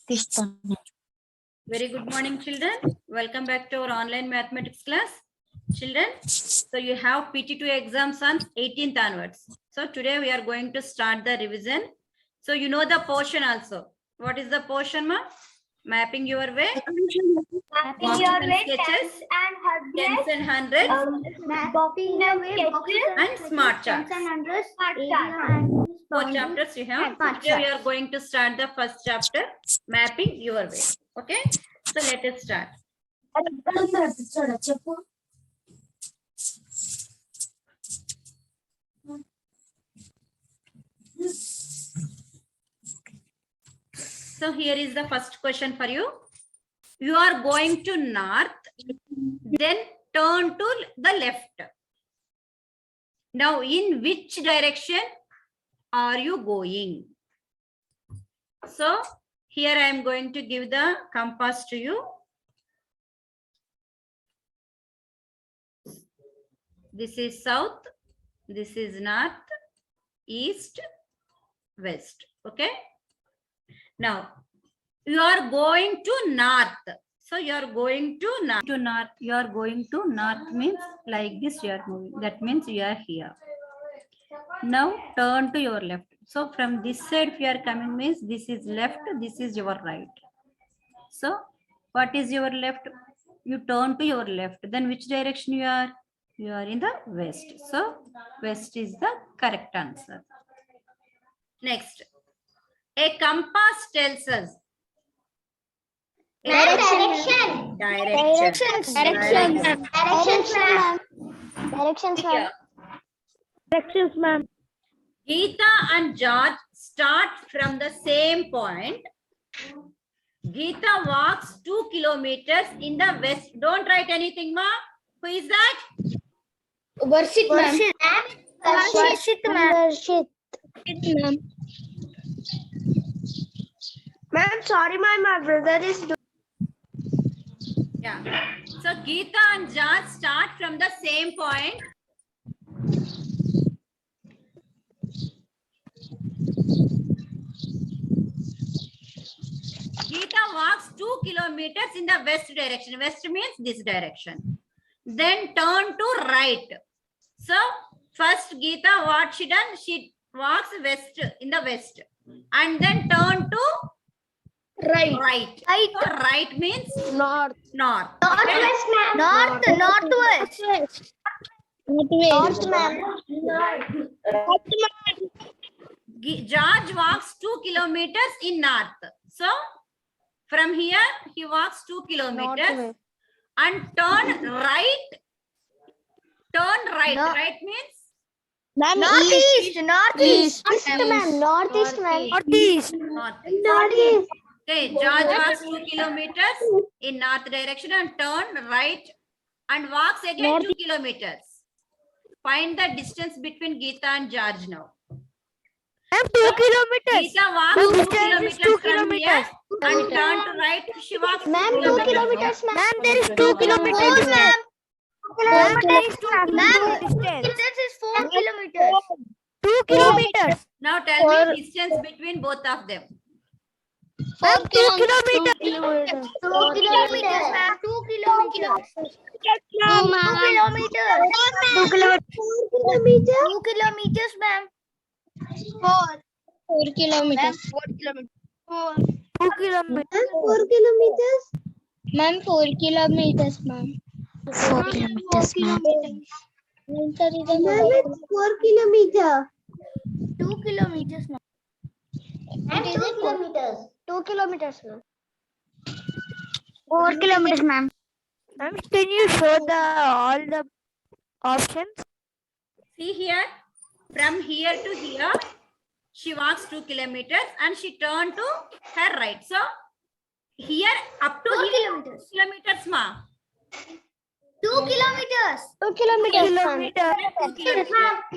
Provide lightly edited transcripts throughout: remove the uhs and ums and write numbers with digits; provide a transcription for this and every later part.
Very good morning, children. Welcome back to our online mathematics class. Children, so you have PT2 exams on 18th onwards. So today we are going to start the revision. So you know the portion also. What is the portion, ma? Mapping your way. Mapping your way, sketches, tens and hundreds, tens and hundreds, mapping your way, sketches, and smart charts. tens and hundreds, smart charts. Four chapters you have. Today we are going to start the first chapter, mapping your way. Okay, so let us start. So here is the first question for you. You are going to north, then turn to the left. Now, in which direction are you going? So, here I am going to give the compass to you. This is south, this is north, east, west. Okay. Now, you are going to north. So, you are going to north. You are going to north means like this you are moving. That means you are here. Now, turn to your left. So, from this side if you are coming means this is left, this is your right. So, what is your left? You turn to your left. Then which direction you are? You are in the west. So, west is the correct answer. Next. A compass tells us Direction. Directions, ma'am. Geeta and George start from the same point. Geeta walks 2 kilometers in the west. Don't write anything, ma. Who is that? Varshit, ma'am. Ma'am, sorry, my brother is. Yeah. So Geeta and George start from the same point. Geeta walks 2 kilometers in the west direction. West means this direction. Then turn to right. So first Geeta, what she done? She walks west in the west, and then turn to right. So right means North. north. Northwest, ma'am. Northwest. North, ma'am. George walks 2 kilometers in north. So from here he walks 2 kilometers and turn right. Turn right. No. Right means Northeast. Northeast, ma'am. Northeast. okay. George walks 2 kilometers in north direction and turn right and walks again 2 kilometers. Find the distance between Geeta and George now. Ma'am, 2 kilometers. Geeta walks 2 kilometers from here and turn to right. She walks Ma'am, 2 2 kilometers, ma'am. Ma'am, there is 2 kilometers, ma'am. Ma'am, there is 2 kilometers. Distance is 4 kilometers. 2 kilometers. Now tell me distance between both of them. Ma'am, 2 kilometers. 2 kilometers, ma'am. 2 kilometers. 2 kilometers. 2 kilometers. 2 kilometers, ma'am. 4 kilometers. 4 kilometers. 2 kilometers. 4 kilometers. Ma'am, 4 kilometers, ma'am. 4 kilometers, ma'am. Ma'am, it's 4 kilometers. 2 kilometers, ma'am. It is 2 kilometers. 2 kilometers, ma'am. 4 kilometers, ma'am. Ma'am, can you show all the options? See here, from here to here, she walks 2 kilometers and she turned to her right. So here up to 4 here, kilometers. kilometers, ma. 2 kilometers. 2 kilometers. 2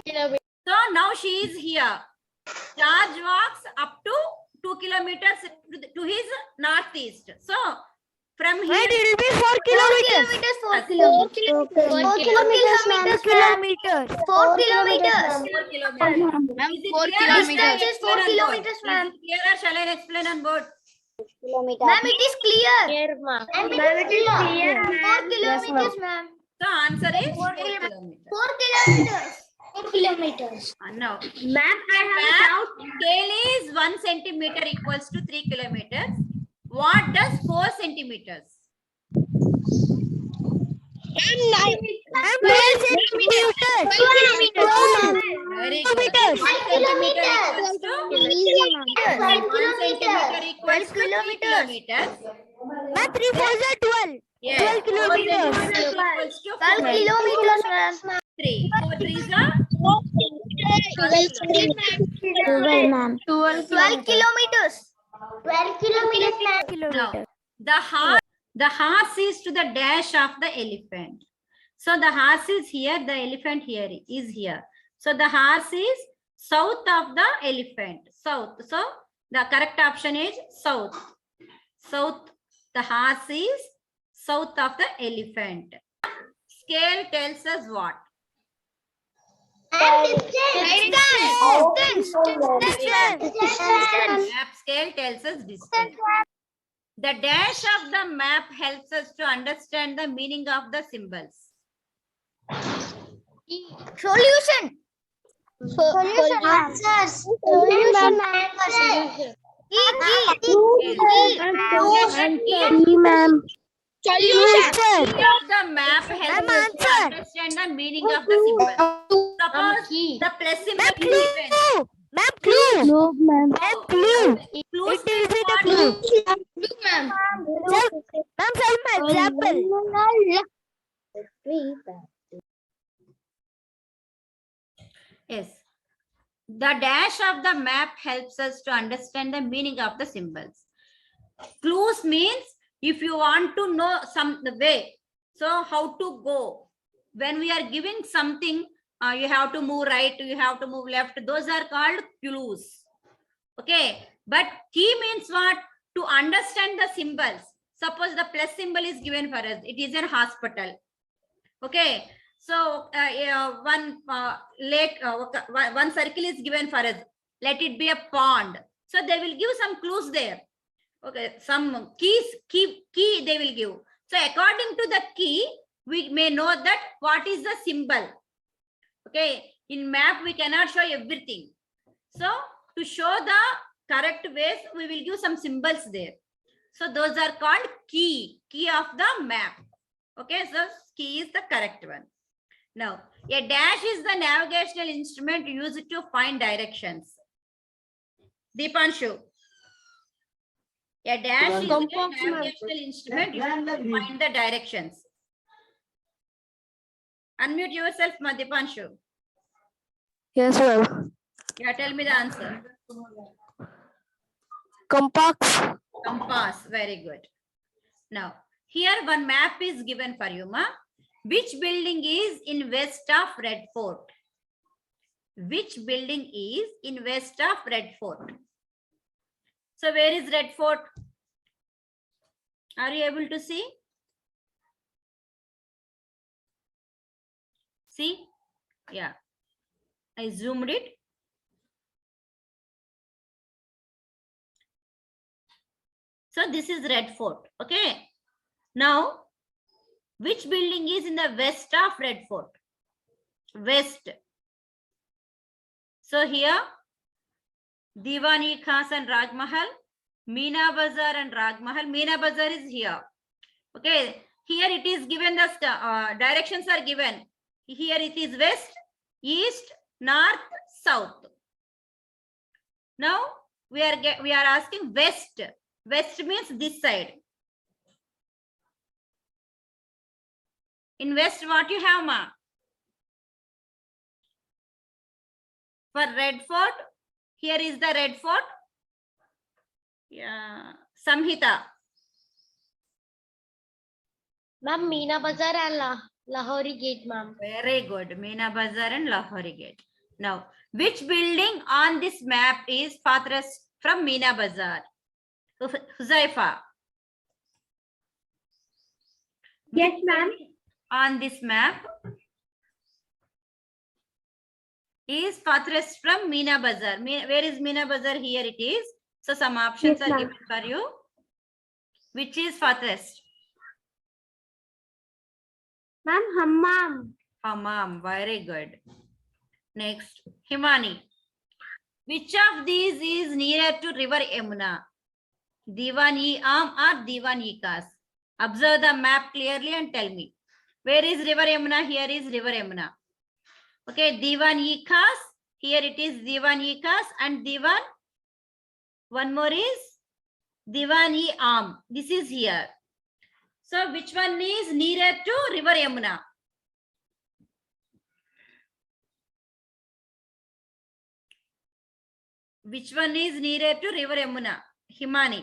kilometers. So now she is here. George walks up to 2 kilometers to his northeast. So from here, it will be 4 kilometers. 4 kilometers. 4 kilometers, ma'am. 4 kilometers. 4 kilometers. Ma'am, Is it 4 clear? kilometers. Distance is 4 Explain on board. kilometers, Is it ma'am. clear or shall I explain on board? Ma'am, it is clear. Ma'am, it is clear. 4 kilometers, ma'am. The answer is 4 kilometers. kilometers. 4 kilometers. 4 kilometers. Now, Ma'am, I have a doubt. scale is 1 centimeter equals to 3 kilometers. What does 4 centimeters? 12 centimeters. 12 kilometers. Very good. 1 centimeter equals to 1 centimeter equals to 3 kilometers. 3 4s are 12. Yes. 12 kilometers. 4 equals to 12 4. kilometers, ma'am. 3. 4 3s are 12, ma'am. 12 kilometers. 12 kilometers, now. The horse is to the dash of the elephant. So the horse is here, the elephant here is here. So the horse is south of the elephant. South. So the correct option is south. South. The horse is south of the elephant. Scale tells us what? Distance. Map scale tells us distance. The dash of the map helps us to understand the meaning of the symbols. Solution. Answers. Solution. Ma'am. Solution of the map helps us to understand the meaning of the symbol. Suppose the plus symbol is given. Ma'am, clue. No, ma'am. Clues It means is what? a clue. Ma'am. Ma'am, some example. Yes. The dash of the map helps us to understand the meaning of the symbols. Clues means if you want to know the way, so how to go. When we are giving something, you have to move right, you have to move left. Those are called clues. Okay. But key means what? To understand the symbols. Suppose the plus symbol is given for us. It is a hospital. Okay. So one lake, one circle is given for us. Let it be a pond. So they will give some clues there. Okay, some key they will give. So according to the key, we may know that what is the symbol. Okay, in map we cannot show everything. So to show the correct ways, we will give some symbols there. So those are called key of the map. Okay, so key is the correct one. Now, a dash is the navigational instrument used to find directions. Deepanshu. A dash is a navigational instrument used to find the directions. Unmute yourself, Deepanshu. Yes, ma'am. Yeah, tell me the answer. Compass. Very good. Now, here one map is given for you, ma. Which building is in west of Red Fort? Which building is in west of Red Fort? So where is Red Fort? Are you able to see? See? Yeah. I zoomed it. So this is Red Fort. Okay. Now, which building is in the west of Red Fort? West. So here, Diwan-e-Khas and Raj Mahal, Meena Bazar and Raj Mahal. Meena Bazar is here. Okay. Here it is given, the directions are given. Here it is west, east, north, south. Now we are asking west. West means this side. In west, what you have, ma? For Red Fort, here is the Red Fort. Yeah, Samhita. Ma'am, Meena Bazar and Lahori Gate, ma'am. Very good. Meena Bazar and Lahori Gate. Now, which building on this map is farthest from Meena Bazar? Huzaifa. Yes, ma'am. On this map is farthest from Meena Bazar. Where is Meena Bazar? Here it is. So some options Yes, are ma'am. given for you. Which is farthest? Ma'am, hammam. Hammam. Very good. Next, Himani. Which of these is nearer to river Yamuna? Diwan-e-Am or Diwan-e-Khas? Observe the map clearly and tell me. Where is river Yamuna? Here is river Yamuna. Okay, Diwan-e-Khas. Here it is Diwan-e-Khas and Diwan. One more is Diwan-e-Am. This is here. So which one is nearer to river Yamuna? Which one is nearer to river Yamuna? Himani.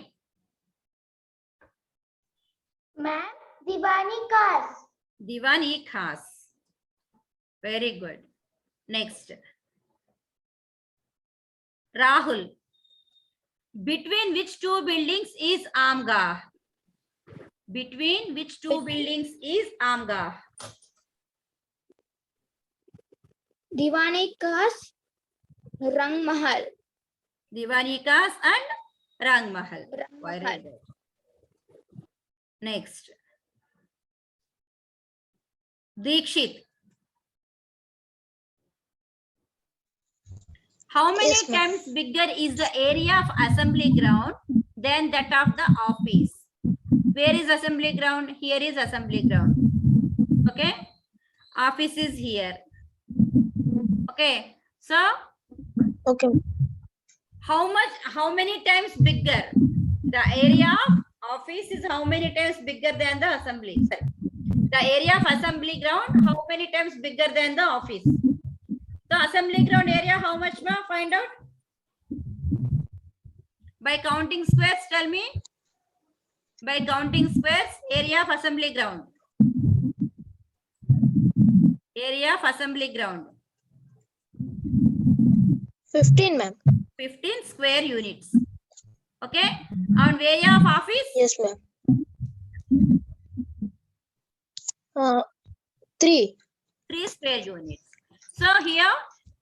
Ma'am, Diwan-e-Khas. Diwan-e-Khas. Very good. Next. Rahul. Between which two buildings is Amgah? Between which two buildings is Amgah? Diwan-e-Khas, Rang Mahal. Diwan-e-Khas and Rang Mahal. Rang Very Mahal. good. Next. Dikshit. How many Yes, ma'am. times bigger is the area of assembly ground than that of the office? Where is assembly ground? Here is assembly ground. Okay. Office is here. Okay. So Okay. how many times bigger? The area of office is how many times bigger than the assembly? Sorry. The area of assembly ground, how many times bigger than the office? The assembly ground area, how much, ma'am? Find out. By counting squares, tell me. By counting squares, area of assembly ground. Area of assembly ground. 15, ma'am. 15 square units. Okay. And area of office? Yes, ma'am. 3. 3 square units. So here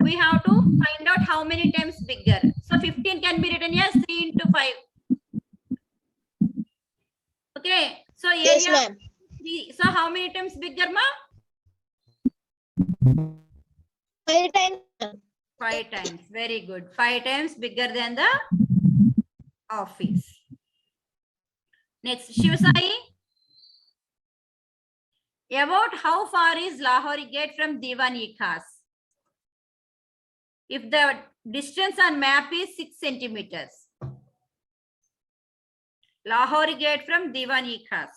we have to find out how many times bigger. So 15 can be written as 3 into 5. Okay. So area Yes, ma'am. 3. So how many times bigger, ma? 5 times. 5 times. Very good. 5 times bigger than the office. Next, Shivasai. About how far is Lahori Gate from Diwan-e-Khas? If the distance on map is 6 centimeters. Lahori Gate from Diwan-e-Khas.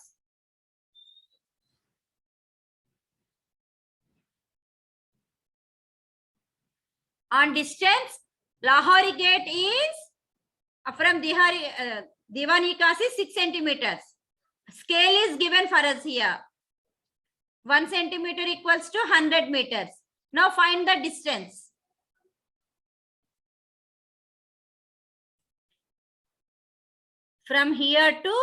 On distance, Lahori Gate is from Diwan-e-Khas is 6 centimeters. Scale is given for us here. 1 centimeter equals to 100 meters. Now find the distance. From here to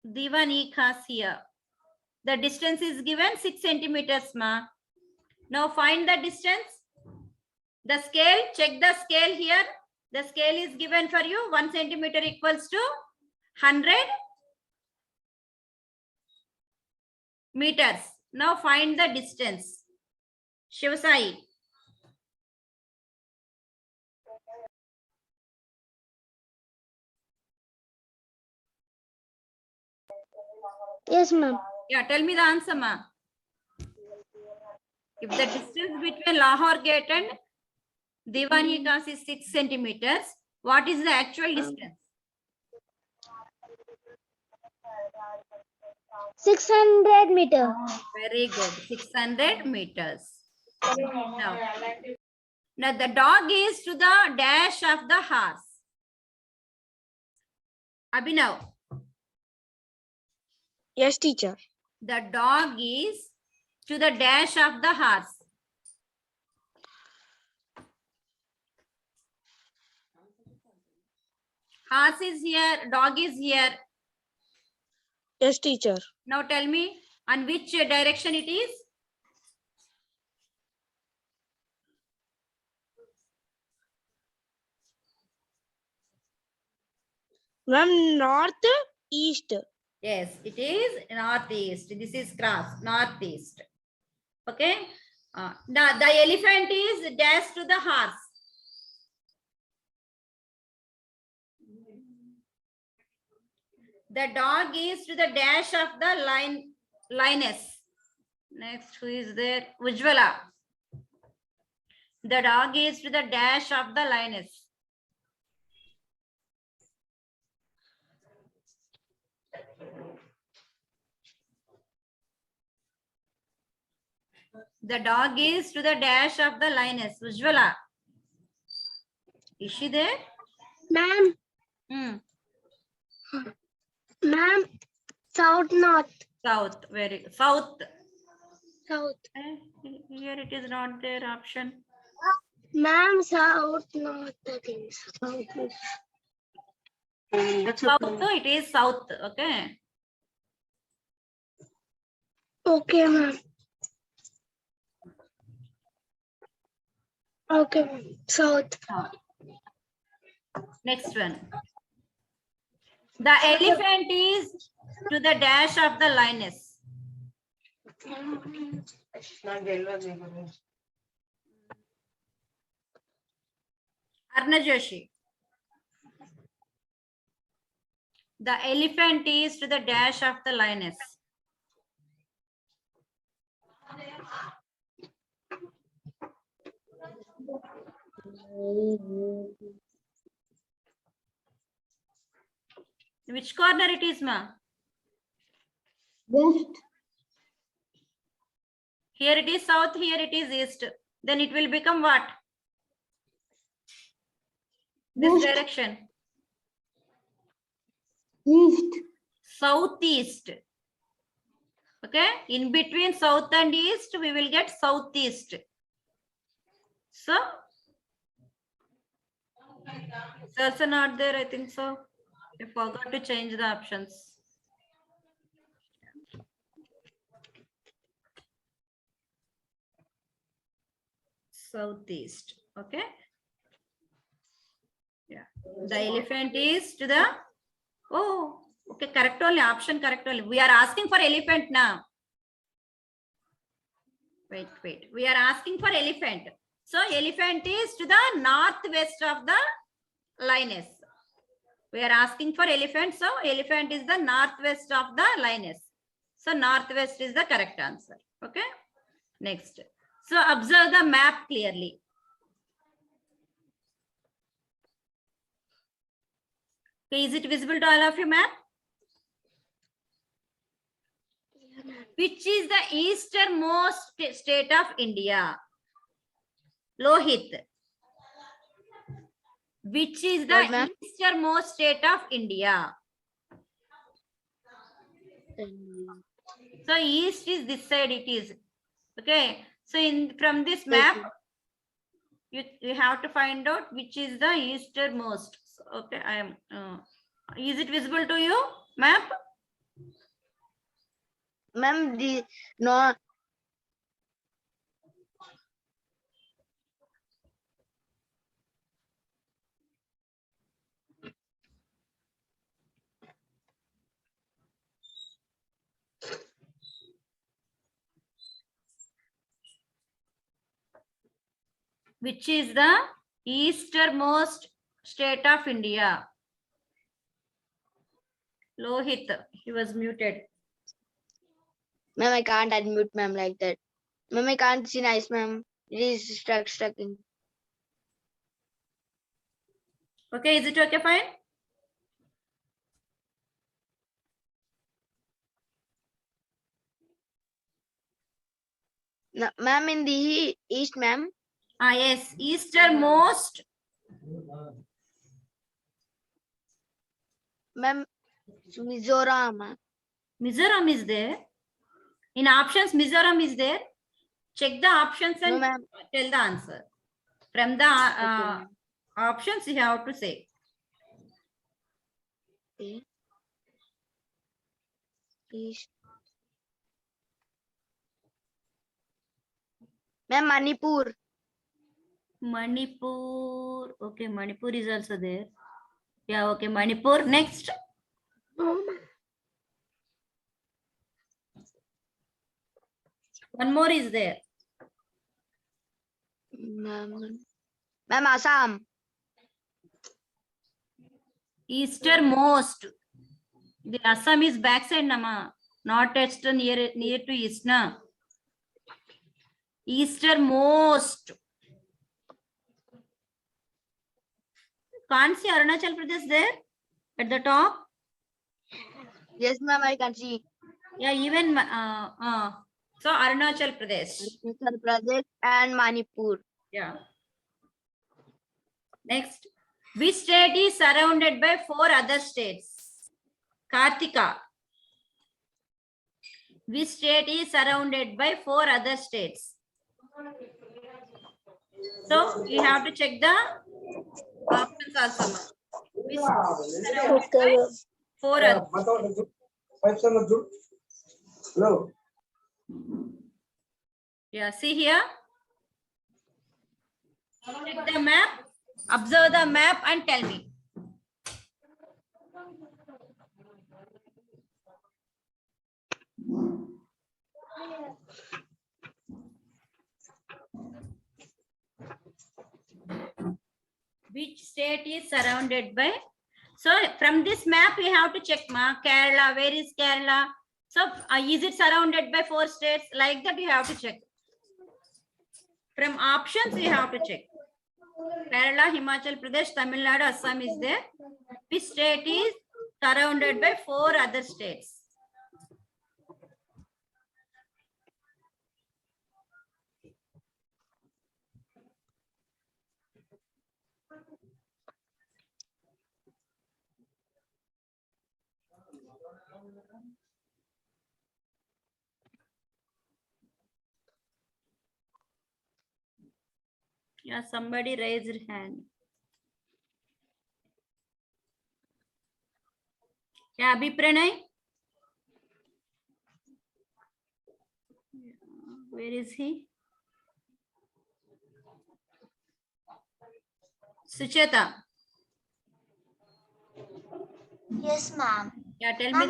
Diwan-e-Khas here. The distance is given 6 centimeters, ma. Now find the distance. The scale, check the scale here. The scale is given for you. 1 centimeter equals to 100 meters. Now find the distance. Shivasai. Yes, ma'am. Yeah, tell me the answer, ma. If the distance between Lahore Gate and Diwan-e-Khas is 6 centimeters, what is the actual distance? 600 meters. Very good. 600 meters. Now the dog is to the dash of the horse. Abhinav. Yes, teacher. The dog is to the dash of the horse. Horse is here, dog is here. Yes, teacher. Now tell me on which direction it is? Ma'am, north, east. Yes, it is northeast. This is cross, northeast. Okay. The elephant is dash to the horse. The dog is to the dash of the lioness. Next, who is there? Ujjwala. The dog is to the dash of the lioness. The dog is to the dash of the lioness. Ujjwala. Is she there? Ma'am, ma'am, south, north. South. Very south. South. Here it is not there option. Ma'am, south, north, I think. South. South, so it is south. Okay. Okay, ma'am. Okay, ma'am. South. Next one. The elephant is to the dash of the lioness. Arna Joshi. The elephant is to the dash of the lioness. Which corner it is, ma? West. Here it is south, here it is east. Then it will become what? This West. direction. East. Southeast. Okay. In between south and east, we will get southeast. So, it's also not there, I think so. I forgot to change the options. Southeast. Okay. Yeah. The elephant is to the. Oh, okay. Correct only. Option correct only. We are asking for elephant now. Wait. We are asking for elephant. So elephant is to the northwest of the lioness. We are asking for elephant. So elephant is the northwest of the lioness. So northwest is the correct answer. Okay. Next. So observe the map clearly. Okay, is it visible to all of you, map? Which is the easternmost state of India? Lohit. Which is the easternmost state of India? So east is this side it is. Okay. So from this map, you have to find out which is the easternmost. Okay, I am. Is it visible to you, map? Ma'am, the no. Which is the easternmost state of India? Lohit, he was muted. Ma'am, I can't unmute ma'am like that. Ma'am, I can't see nice ma'am. It is stuck in. Okay, is it okay, fine? No, ma'am, in the east, ma'am. Ah, yes, easternmost. Ma'am, Mizoram. Mizoram is there. In options, Mizoram is there. Check the options and No, tell the answer. From the options, you have to say. Okay. East. Ma'am, Manipur. Manipur. Okay, Manipur is also there. Yeah, okay, Manipur. Next. One more is there. Ma'am, Assam. Easternmost. The Assam is backside, Nama. Not eastern, near to east, na. Easternmost. Can't see Arunachal Pradesh there at the top. Yes, ma'am, I can see. Yeah, even so Arunachal Pradesh. Uttar Pradesh and Manipur. Yeah. Next, which state is surrounded by 4 other states? Kartika. Which state is surrounded by 4 other states? So you have to check the options also. Which state is surrounded by 4 other states? Hello. Yeah, see here. Check the map, observe the map and tell me. Which state is surrounded by? So from this map we have to check Kerala. Where is Kerala? So is it surrounded by 4 states? Like that you have to check. From options you have to check. Kerala, Himachal Pradesh, Tamil Nadu, Assam is there. Which state is surrounded by 4 other states? Yeah, somebody raised their hand. Yeah, Abhipranay. Where is he? Sucheta. Yes, ma'am. Yeah, tell me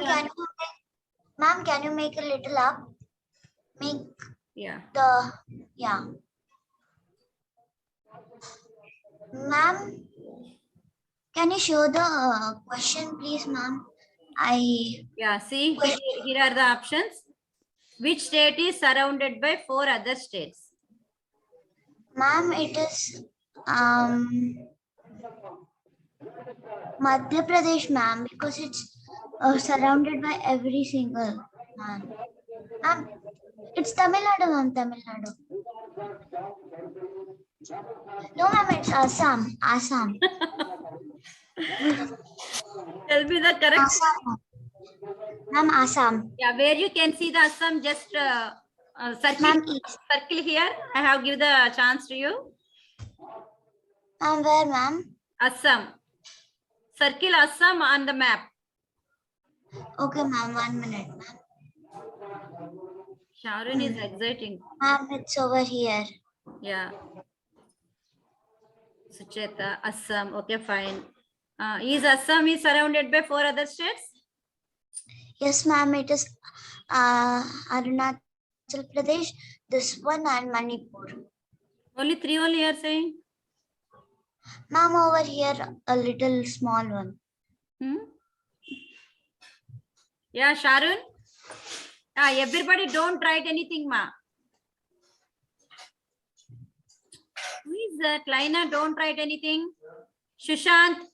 Ma'am, the. can you make a little up? Make Yeah. the, yeah. Ma'am, can you show the question, please, ma'am? Yeah, see, here are the options. Which state is surrounded by 4 other states? Ma'am, it is Madhya Pradesh, ma'am, because it's surrounded by every single man. Ma'am, it's Tamil Nadu, ma'am, Tamil Nadu. No, ma'am, it's Assam. Assam. Tell me the correct. Assam. Ma'am, Assam. Yeah, where you can see the Assam, just circle, Ma'am, east. circle here. I have give the chance to you. Ma'am, where, ma'am? Assam. Circle Assam on the map. Okay, ma'am, 1 minute, ma'am. Sharon is exciting. Ma'am, it's over here. Yeah. Sucheta, Assam. Okay, fine. Is Assam is surrounded by 4 other states? Yes, ma'am, it is Arunachal Pradesh, this one, and Manipur. Only 3 only you are saying? Ma'am, over here, a little small one. Yeah, Sharon? Everybody don't write anything, ma. Who is that? Laina, don't write anything. Shushant.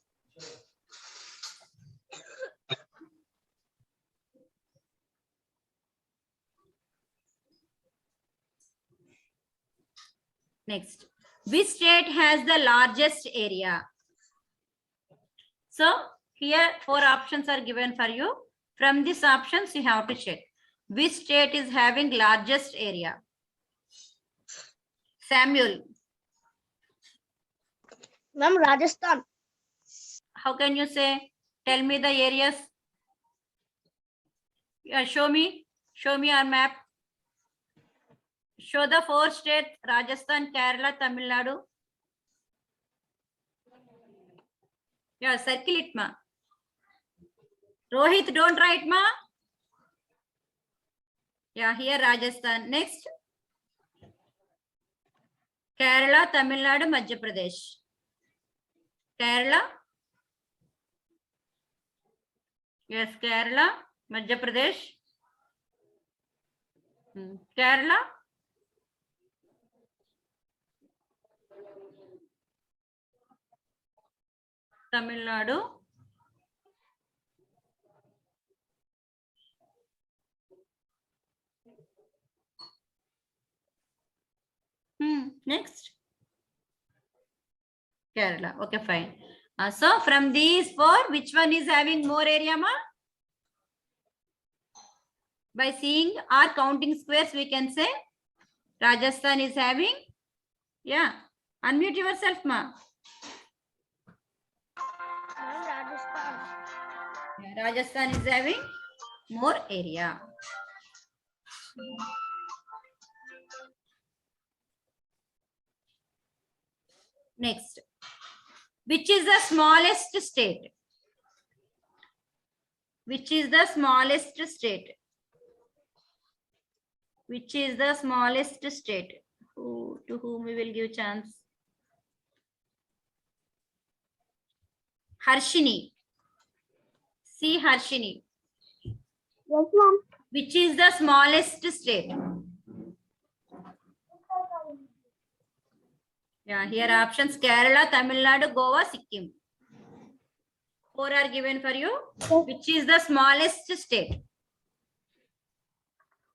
Next. Which state has the largest area? So here 4 options are given for you. From these options you have to check. Which state is having largest area? Samuel. Ma'am, Rajasthan. How can you say? Tell me the areas. Yeah, show me our map. Show the 4 states: Rajasthan, Kerala, Tamil Nadu. Yeah, circle it, ma. Rohit, don't write, ma. Yeah, here Rajasthan. Next. Kerala, Tamil Nadu, Madhya Pradesh. Kerala. Yes, Kerala, Madhya Pradesh. Kerala. Tamil Nadu. Next. Kerala. Okay, fine. So from these four, which one is having more area, ma? By seeing or counting squares, we can say Rajasthan is having. Yeah. Unmute yourself, ma. Rajasthan. Yeah, Rajasthan is having more area. Next. Which is the smallest state? Which is the smallest state? Which is the smallest state? To whom we will give chance? Harshini. See Harshini. Yes, ma'am. Which is the smallest state? Yeah, here options Kerala, Tamil Nadu, Goa, Sikkim. 4 are given for you. Which is the smallest state?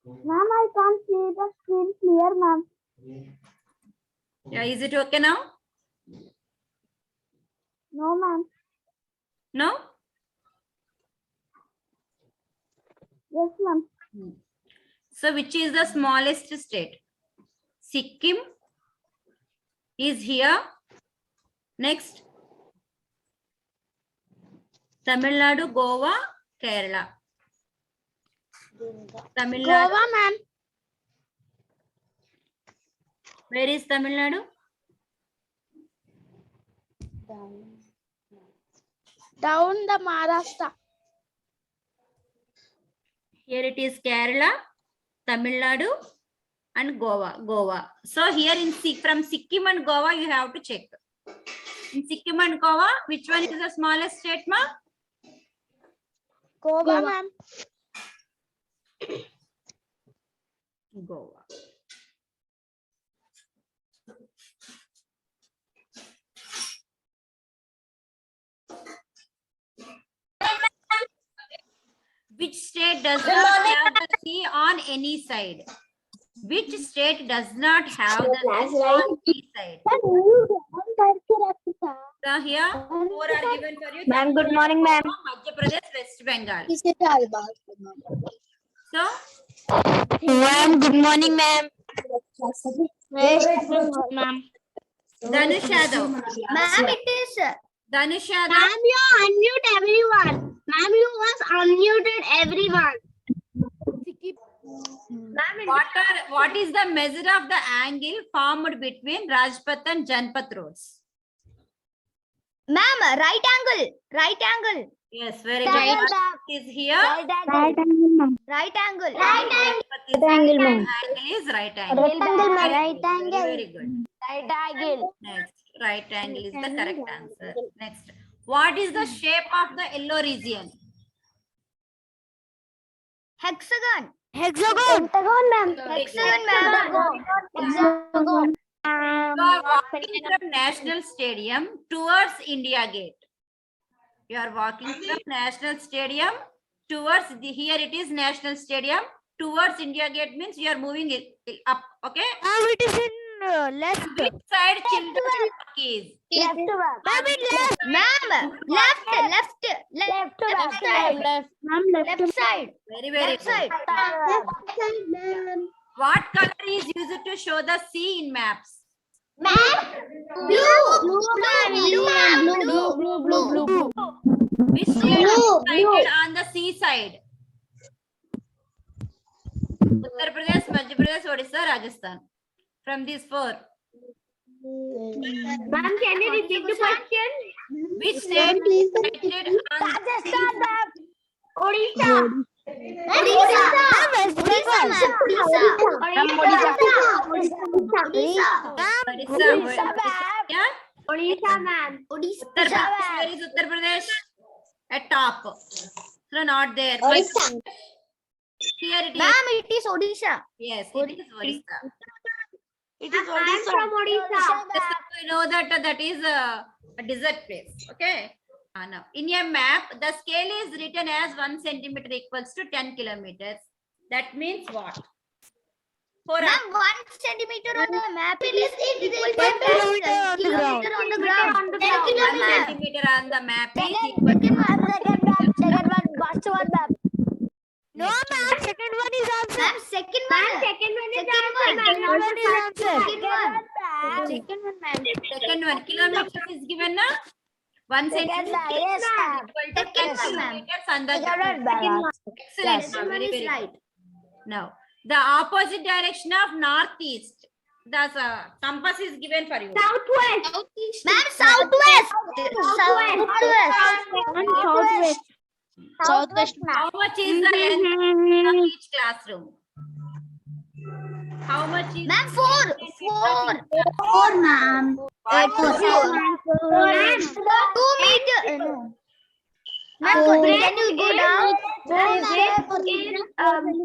Ma'am, I can't see the screen clear, ma'am. Yeah, is it okay now? No, ma'am. No? Yes, ma'am. So which is the smallest state? Sikkim is here. Next. Tamil Nadu, Goa, Kerala. Tamil Nadu. Goa, ma'am. Where is Tamil Nadu? Down the Maharashtra. Here it is Kerala, Tamil Nadu, and Goa. So here in from Sikkim and Goa, you have to check. In Sikkim and Goa, which one is the smallest state, ma? Goa, ma'am. Goa. Which state does not have the sea on any side? Which state does not have the sea on any side? So here, 4 are given for you. Ma'am, good morning, ma'am. Madhya Pradesh, West Bengal. So, Ma'am, good morning, ma'am. Ma'am. Dhanush Yadav. Ma'am, it is. Dhanush Yadav. Ma'am, you unmute everyone. Ma'am, you was unmuted everyone. What is the measure of the angle formed between Rajpath and Janpath roads? Ma'am, right angle. Right angle. Yes, very Right good. Is here. Right angle. Right angle, ma'am. Right angle. Janpath is angle, ma'am. angle is right angle. Rectangle, ma'am. Very Right good, angle. Very good. Right angle. Next, right angle is the correct answer. Next, what is the shape of the yellow region? Hexagon. Hexagon. Hexagon, ma'am. Hexagon, ma'am. Hexagon. You are walking from National Stadium towards India Gate. You are walking from National Stadium towards here it is National Stadium towards India Gate means you are moving it up. Okay. It is in left. Which side children is? Left. Ma'am, left. Ma'am, left side. Left side. Very Left good. side. What color is used to show the sea in maps? Blue. Which state is sited on the seaside? Uttar Pradesh, Madhya Pradesh, Odisha, Rajasthan. From these 4. Ma'am, can you repeat the question? Which state is located on Rajasthan, ma'am. Odisha. Odisha. Odisha, ma'am. Odisha. Odisha, yeah? Odisha, ma'am. Uttar Pradesh. Where is Uttar Pradesh? At top. So not there. So here it is. Ma'am, it is Odisha. Yes, it is Odisha. It is Odisha. I'm from Odisha. Just so you know that that is a desert place. Okay. Now, in a map, the scale is written as 1 centimeter equals to 10 kilometers. That means what? For Ma'am, 1 centimeter on the map it is equal to 10 kilometer on the ground. 10 1 kilometer. centimeter on the map is equal to Second one, first one, ma'am. No, ma'am. Second one is answer. Ma'am, second one. Second one is Second answer. one. Second one is answer. Second one. Second one, ma'am. second one. Kilometer is given na? 1 centimeter Yes, ma'am. equal to 10 Second one, ma'am. kilometers on the Second ground. one, ma'am. Excellent. Second ma'am. one Very, is very right. good. Now, the opposite direction of northeast. The compass is given for you. Southwest. Ma'am, southwest. Southwest. Southwest. How much is the length of each classroom? How much is Ma'am, 4. the length of each classroom? 4, ma'am. What? 4. 2 meter. No. Ma'am, can you go down?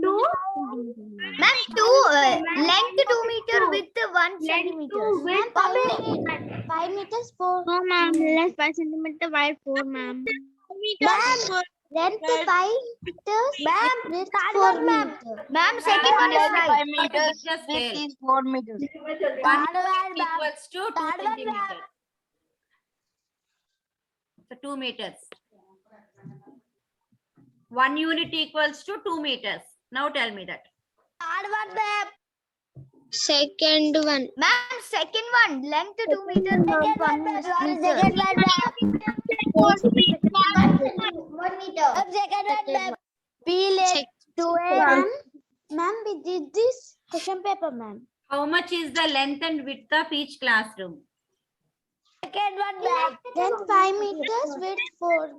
Two. Ma'am, 2. Length 2 meter, width 1 centimeter. Ma'am, 5 meters, 4. No, ma'am. Less 5 centimeter wide 4, ma'am. Ma'am, length 5 meters, width 4 meters. Ma'am, second one is right. Meters. Just scale. 4 meters. 1 equals to 2 centimeters. So 2 meters. 1 unit equals to 2 meters. Now tell me that. Second one. Ma'am, second one, length 2 meters, width 1 meter. 1 meter. Second one. Check. Ma'am, we did this question paper, ma'am. How much is the length and width of each classroom? Second one, ma'am. Length 5 meters, width 4.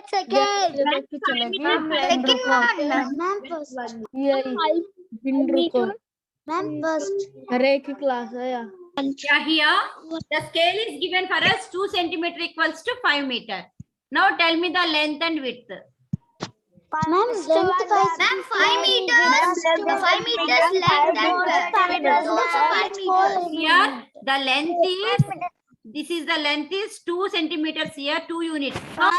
Second. Second one, ma'am, first. Ma'am, first. Yeah, here the scale is given for us 2 centimeter equals to 5 meter. Now tell me the length and width. Ma'am, length 5. Ma'am, 5 meters. 5 meters length and width also 5 meters. Here the length is, this is the length is 2 centimeters here, 2 units. So,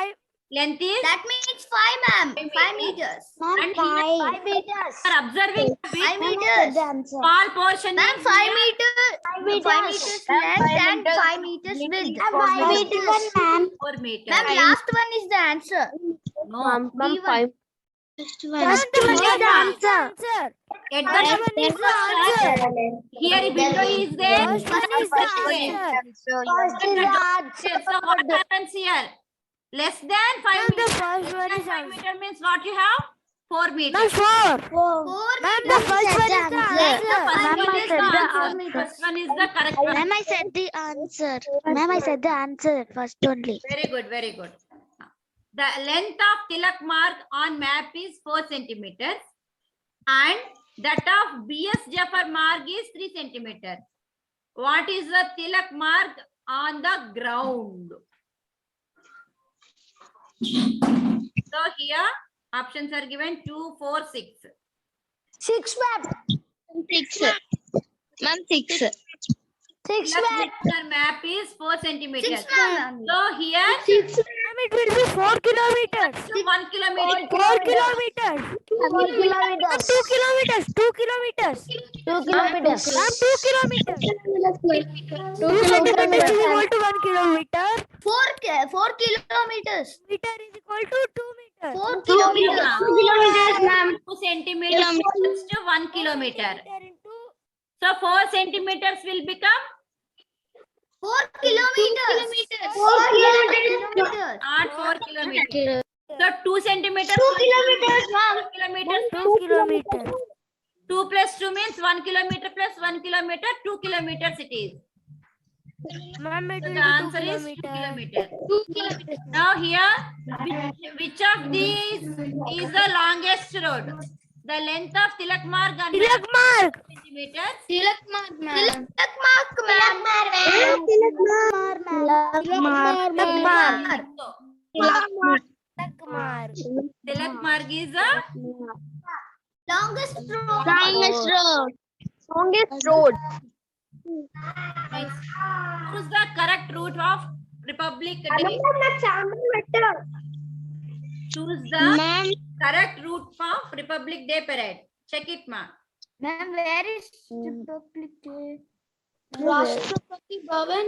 length is, That means 5, ma'am. 5 meters. and here 5 meters. you are observing 5 meters. small portion Ma'am, is 5 here, meters. 5 meters length and 5 meters width. 5 meters, ma'am. 4 meters. Ma'am, last one is the answer. No, B1. First one is the answer. at the here window is there. First one is the answer. So what happens here? Less than 5 The meters. first one Less is than 5 answer. meter means what you have? 4 meters. 4. 4 Ma'am, the first one is the Yes, the answer. first Ma'am, one I is said the the answer. answer. First one is the correct one. Ma'am, I said the answer. Ma'am, I said the answer first only. Very good, very good. The length of Tilak mark on map is 4 centimeters and that of BS Jaffer mark is 3 centimeters. What is the Tilak mark on the ground? So here options are given 2, 4, 6. 6, ma'am. 6. Ma'am, 6. 6, Tilak map is 4 centimeters. 6, ma'am. So here 6. Ma'am, it will be 4 kilometers. 1 kilometer. 4 kilometers. 2 kilometers. 2 kilometers. 2 kilometers. 2 kilometers. Ma'am, 2 kilometers. 2 centimeters is equal to 1 kilometer. 4 kilometers. Meter is equal to 2 meters. 4 kilometers. 2 kilometers, ma'am. 2 centimeters equals to 1 kilometer. So 4 centimeters will become 4 kilometers. 4 kilometers. not 4 kilometers. So 2 centimeters. 2 kilometers, ma'am. 2 kilometers. 2 kilometers. 2 plus 2 means 1 kilometer plus 1 kilometer, 2 kilometers it is. Ma'am, it So will the be 2 answer is 2 kilometers. kilometers. Now here, which of these is the longest road? The length of Tilak Marg and Tilak Marg. centimeters. Tilak mark, ma'am. Tilak mark, ma'am. Tilak Marg. So, Tilak Marg. Tilak Marg is the Longest road. Longest road. next. Choose the correct route of Republic Day. Choose the correct route of Republic Day parade. Check it, ma. Ma'am, where is Republic Day? Rashtrapati Bhavan.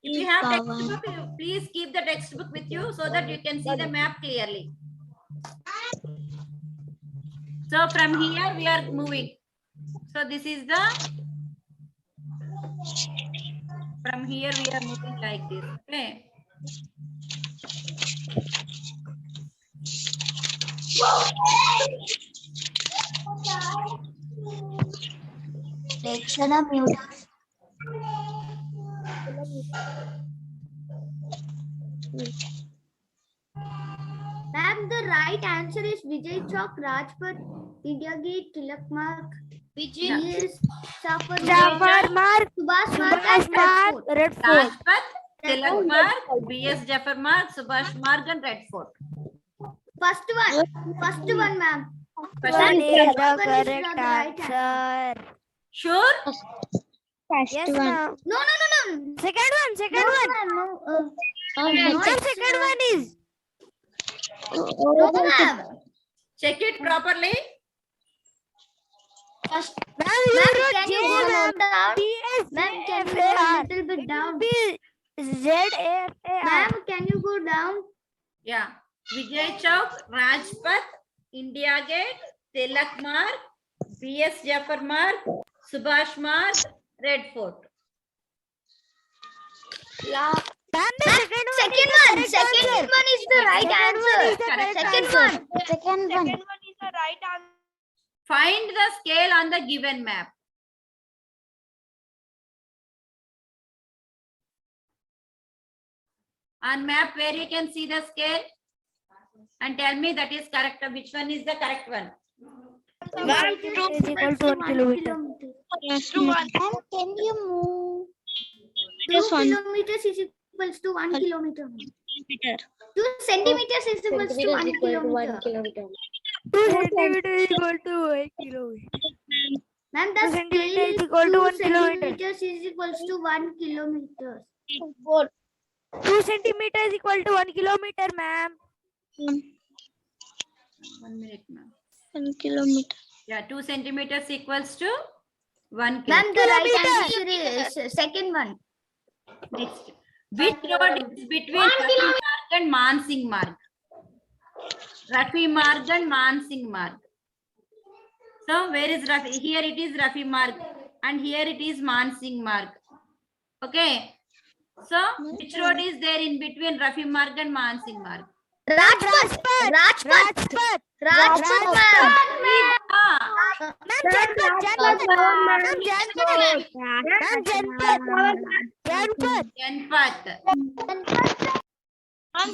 If you have textbook, please keep the textbook with you so that you can see the map clearly. So from here we are moving. So this is the, from here we are moving like this. Okay. Lekshana mute. Ma'am, the right answer is Vijay Chowk, Rajpath, India Gate, Tilak Mark, Vijay Chowk, Jafar Marg. Subhash Mark, Subhash and Marg. Fort. Red Fort. Rajpath, Tilak Marg, B.S. Jafar Marg, Subhash Marg and Red Fort. First one, ma'am. First That one. is the One is correct the right answer. Sure? Yes, ma'am. No. Second one. No, Ma'am, second one is. no, ma'am. Check it properly. Ma'am, you Ma'am, wrote can J, you go ma'am. down? T-S-J-F-A-R. Ma'am, can you go a little bit It will down? be Z-A-F-A-R. Ma'am, can you go down? Yeah. Vijay Chowk, Rajpath, India Gate, Tilak Marg, B.S. Jafar Marg, Subhash Marg, Red Fort. Ma'am, the Second one is the right answer. Second one. is the right answer. Find the scale on the given map. On map where you can see the scale and tell me that is correct. Which one is the correct one? Ma'am, is equal to 1 kilometer. And can you move? 2 kilometers is equals to 1 kilometer. 2 centimeters is equals to 1 kilometer. 2 centimeters is equal to 1 kilometer. Ma'am, 2 the centimeters is scale equal to 2 1 kilometer. centimeters is equals to 1 kilometer. 2 centimeters is equal to 1 kilometer, ma'am. 1 minute, ma'am. 1 kilometer. Yeah, 2 centimeters equals to 1 Ma'am, kilometer. the right answer is second one. Next. Which road is between Rafi Marg and Mansingh Marg? Rafi Marg and Mansingh Marg. So where is Rafi? Here it is Rafi Marg and here it is Mansingh Marg. Okay. So which road is there in between Rafi Marg and Mansingh Marg? Rajpath. Rajpath. ma'am. Ah, Ma'am, Janpath.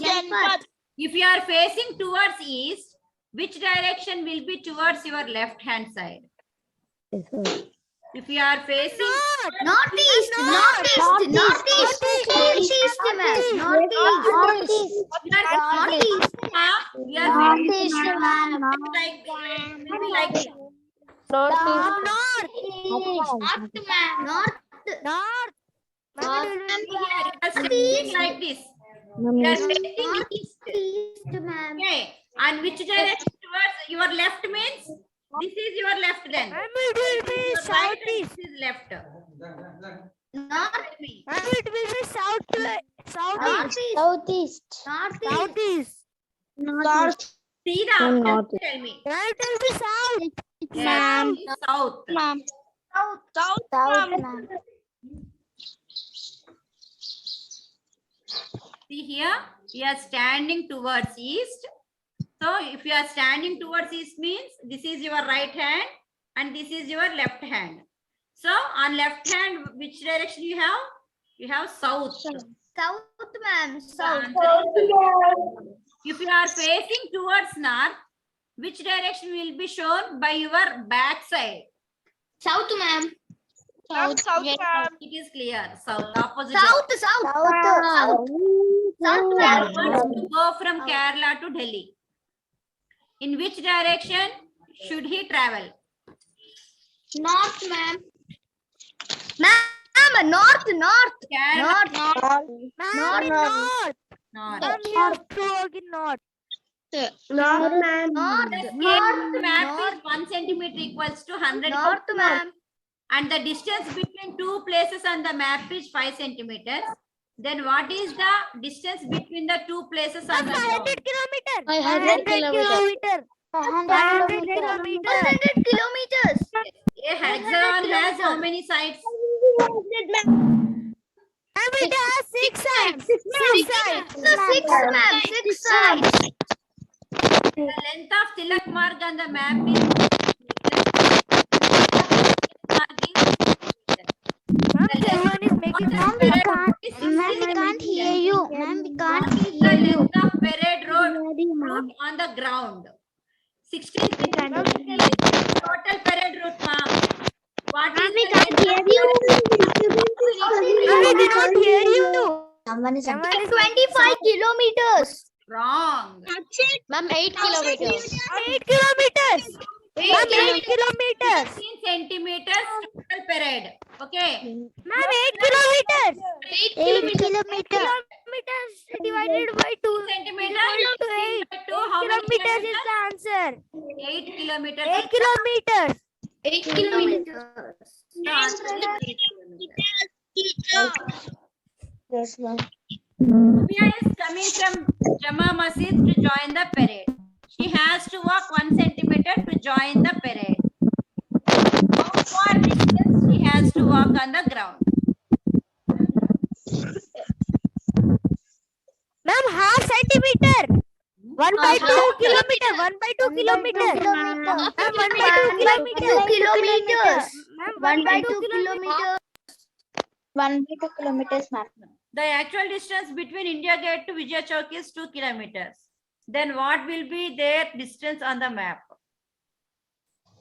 Janpath. If you are facing towards east, which direction will be towards your left hand side? If you are facing Northeast, ma'am. Northeast. we are facing like maybe like this. North. Like this. We are facing east. Ma'am. Okay. And which direction towards your left means? This is your left then. Ma'am, it will be Your right and southeast. this is left. North. Ma'am, it will be southeast. Northeast. Southeast. See the option, tell me. Ma'am, it will be south. Yes, south. South. See here, we are standing towards east. So if you are standing towards east means this is your right hand and this is your left hand. So on left hand, which direction you have? You have south. South, ma'am. The South. answer is- If you are facing towards north, which direction will be shown by your back side? South, ma'am. South, ma'am. It is clear. South, opposite. South, south. South. South, He ma'am. wants to go from Kerala to Delhi. In which direction should he travel? North, ma'am. Ma'am, north, north. Kerala, North. Ma'am, in north. north. Ma'am, you have to work in north. North, ma'am. The scale of the map is 1 centimeter equals to 100 North, ma'am. and the distance between two places on the map is 5 centimeters. Then what is the distance between the two places on the 500 ground? kilometers. 500 kilometers. 500 kilometers. 100 kilometers. A hexagon has how many sides? Ma'am, it has 6 sides. 6 sides. Six, ma'am. 6 sides. The length of Tilak mark on the map is Ma'am, everyone is making Ma'am, we can't hear you. Ma'am, we can't What is the hear you. length of parade route on the ground? 16 centimeters. Total parade route, ma'am. What is the length? hear you. Ma'am, we cannot hear you. Someone is 25 kilometers. Wrong. Ma'am, 8 kilometers. 8 kilometers. Ma'am, 8 kilometers. 16 centimeters total parade. Okay. Ma'am, 8 kilometers. 8 kilometers. Kilometers divided by 2 Centimeters. equal to 8. 16 to how many Kilometers is kilometers? the answer. 8 kilometers. 8 kilometers. 8 kilometers. The answer is 8 kilometers. Yes, ma'am. Sophia is coming from Jama Masjid to join the parade. She has to walk 1 centimeter to join the parade. How far distance she has to walk on the ground? Ma'am, half centimeter. 1 by 2 kilometer. 1 by 2 kilometers. Ma'am, 1 by 2 kilometers. Kilometers. Ma'am, 1 by 2 kilometers. 1 by 2 kilometers, ma'am. The actual distance between India Gate to Vijay Chowk is 2 kilometers. Then what will be their distance on the map?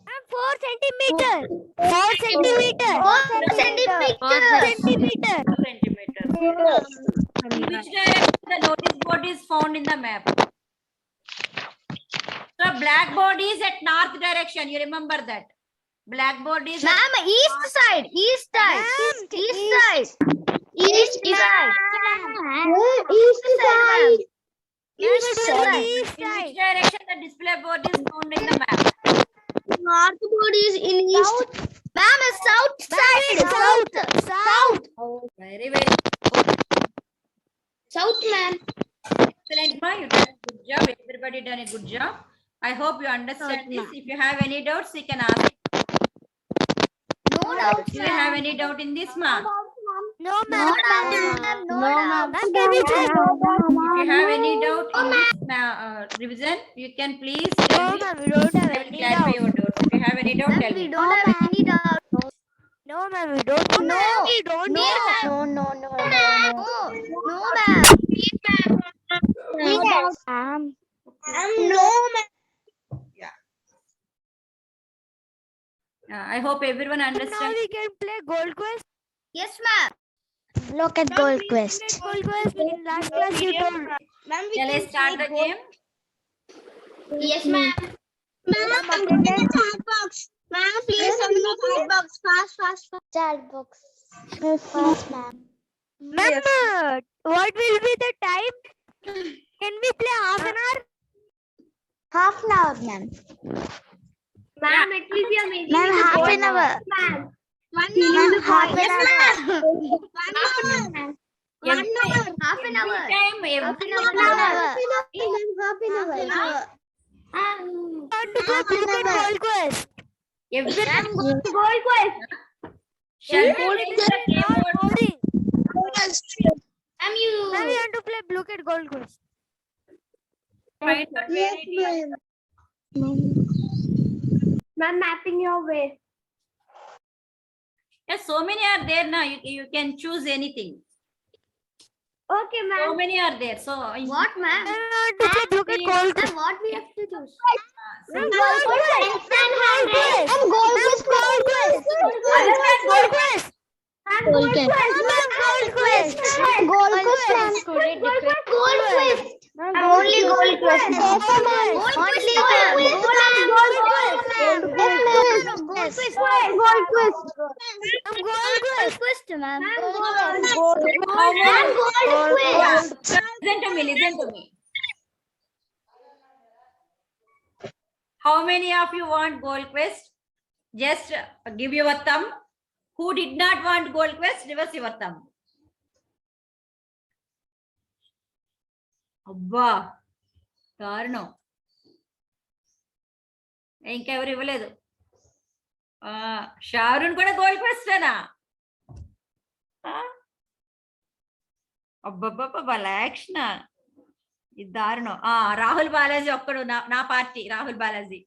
Ma'am, 4 centimeters. 4 centimeters. 4 centimeters. 4 centimeters. 2 centimeters. In which direction the notice board is found in the map? So blackboard is at north direction. You remember that. Blackboard is at Ma'am, east side. East side. East side. East side. East side. East East side. side. East in side. which direction the display board is found in the map? North board is in east. Ma'am, south side. South. South. Very, very South, ma'am. excellent, ma. You done a good job. Everybody done a good job. I hope you understand this. If you have any doubts, you can ask. No doubt, Do you have any doubt in this, ma? No, No ma'am. doubt. No doubt. Ma'am, can we check? If you have any doubt in this revision, you can please tell No, me. ma'am, we don't have I will any clarify doubt. your doubt. If you have any doubt, tell Ma'am, we me. don't have any doubt. No, ma'am, we don't. No. Ma'am, we don't. No. need- No, no, ma'am. Yes. No, ma'am. I hope everyone Now understands. we can play Gold Quest. Yes, ma'am. Look at Gold Quest. Gold Quest. In last class you told. Shall I start the game? Yes, ma'am. Ma'am, chat box. Ma'am, please send me chat box. Fast. chat box. Yes, ma'am. Ma'am, what will be the time? Can we play half an hour? Half an hour, ma'am. Ma'am, it will be amazing. Ma'am, half an hour. Ma'am. Ma'am, half an hour. Half an hour. Time, every Half an hour. Want to go play Gold Quest? everyone Gold quest. shall we Ma'am, play it's the game not or boring. Ma'am, Ma'am, we want to play Blue Cat Gold Quest. Find out where it is. Ma'am, mapping your way. Yes, so many are there now. You can choose anything. Okay, So ma'am. many are there. So What, ma'am? Look at gold quest. Ma'am, what we have to choose? Ma'am, gold quest. Ma'am, gold quest. Gold quest. other than Gold quest. Ma'am, gold quest. Ma'am, gold quest. Gold quest, ma'am. Gold quest. Only gold quest. Gold quest. Only Gold quest. Gold quest. Gold quest. Ma'am, gold quest. Ma'am, Gold quest. listen to me. Listen to me. How many of you want gold quest? Just give your thumb. Who did not want gold quest? Reverse your thumb. అబ్బా దారుణం. ఇంకెవరు ఇవ్వలేదు. షారున్ కూడా gold క్వెస్టేనా? అబ్బబ్బబ్బా action ఇది దారుణం. రాహుల్ బాలాజీ ఒక్కడు నా పార్టీ. రాహుల్ బాలాజీ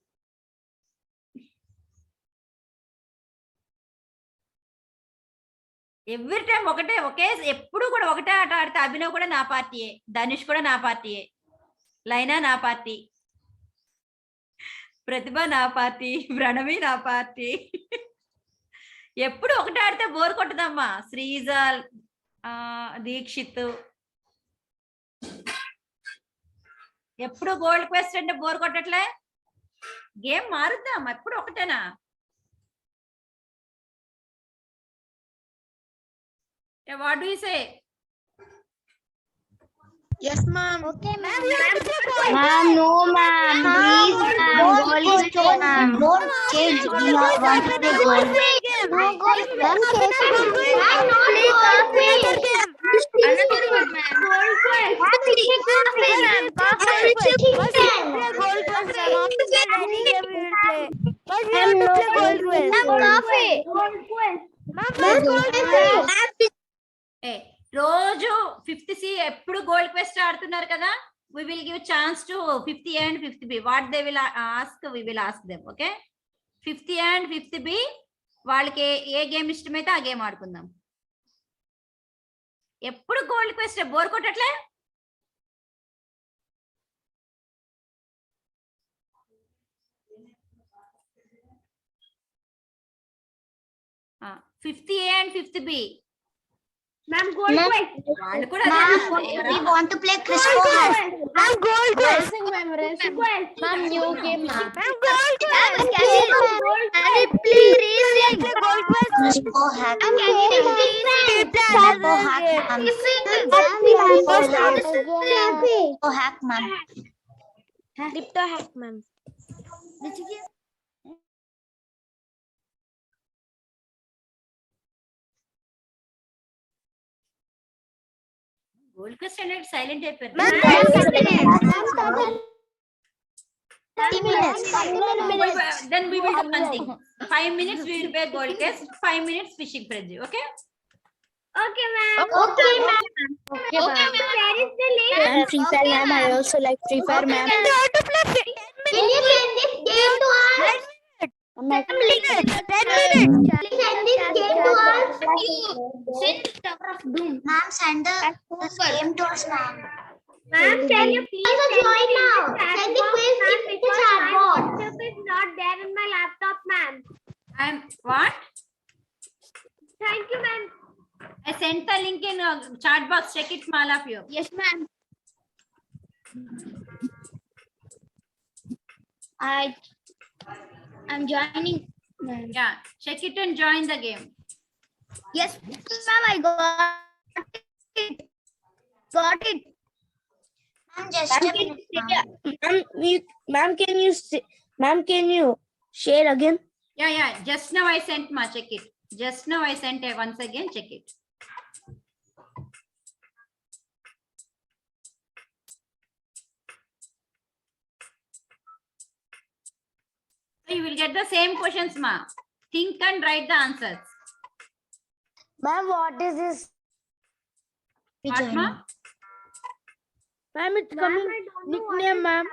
ఎవ్రీ టైం ఒకే ఎప్పుడు కూడా ఒకటే ఆట ఆడితే అభినవ్ కూడా నా పార్టీయే, ధనుష్ కూడా నా పార్టీయే, లైనా నా పార్టీ, ప్రతిభ నా పార్టీ, ప్రణవి నా పార్టీ. ఎప్పుడు ఒకటే ఆడితే బోర్ కొట్టదమ్మా. శ్రీజ, దీక్షిత్ ఎప్పుడు గోల్డ్ క్వెస్ట్ అంటే బోర్ కొట్టట్లే. గేమ్ మారుద్దాం. ఎప్పుడు ఒకటేనా? What do you say? Yes, ma'am. Okay, ma'am. Ma'am, no, ma'am. Please, ma'am. Gold quest, ma'am. Kids do not want to play gold quest. No gold quest. Ma'am, gold quest. Another one, ma'am. Gold quest. రోజు 5th C ఎప్పుడు gold quest ఆడుతున్నారు కదా. we will give chance to 5th A and 5th B. what they will ask, we will ask them. okay, 5th A and 5th B వాళ్ళకి ఏ game ఇష్టమైతే ఆ game ఆడుకుందాం. ఎప్పుడు gold quest bore కొట్టట్లే. Fifth A and 5th B. Ma'am, gold quest. వాళ్ళు కూడా We want to play Crispo. Ma'am, gold quest. Ma'am, quest. Ma'am, new game. Ma'am, gold quest. Can we play racing? Gold quest. Crispo hack. Crispo hack. Crispo hack, ma'am. Crypto hack, ma'am. Gold quest అనేది silent అయిపోయారు. Ma'am, 30 minutes. then we will do one thing. 5 minutes we will play gold quest, 5 minutes fishing frenzy. okay, Okay, ma'am. Okay, ma'am. Okay, ma'am. Where is the link? Ma'am, Free Fire, ma'am. I also like Free Fire, ma'am. Can you send this game to us? 10 minutes. Send this game to us. Ma'am, send the game to us, ma'am. Ma'am, can you please join now. Send the quiz in the chat box. It is not there in my laptop, ma'am. and what Thank you, ma'am. I sent the link in chat box. Check it, all of you. Yes, ma'am. I'm joining. Yeah, check it and join the game. Yes, ma'am. I got it. Got it. Ma'am, just a minute, ma'am. Ma'am, can you share again? Yeah, just now I sent ma, check it. Just now I sent once again, check it. So you will get the same questions, ma. Think and write the answers. Ma'am, what is this? What, ma? Ma'am, it's coming. Nickname, ma'am.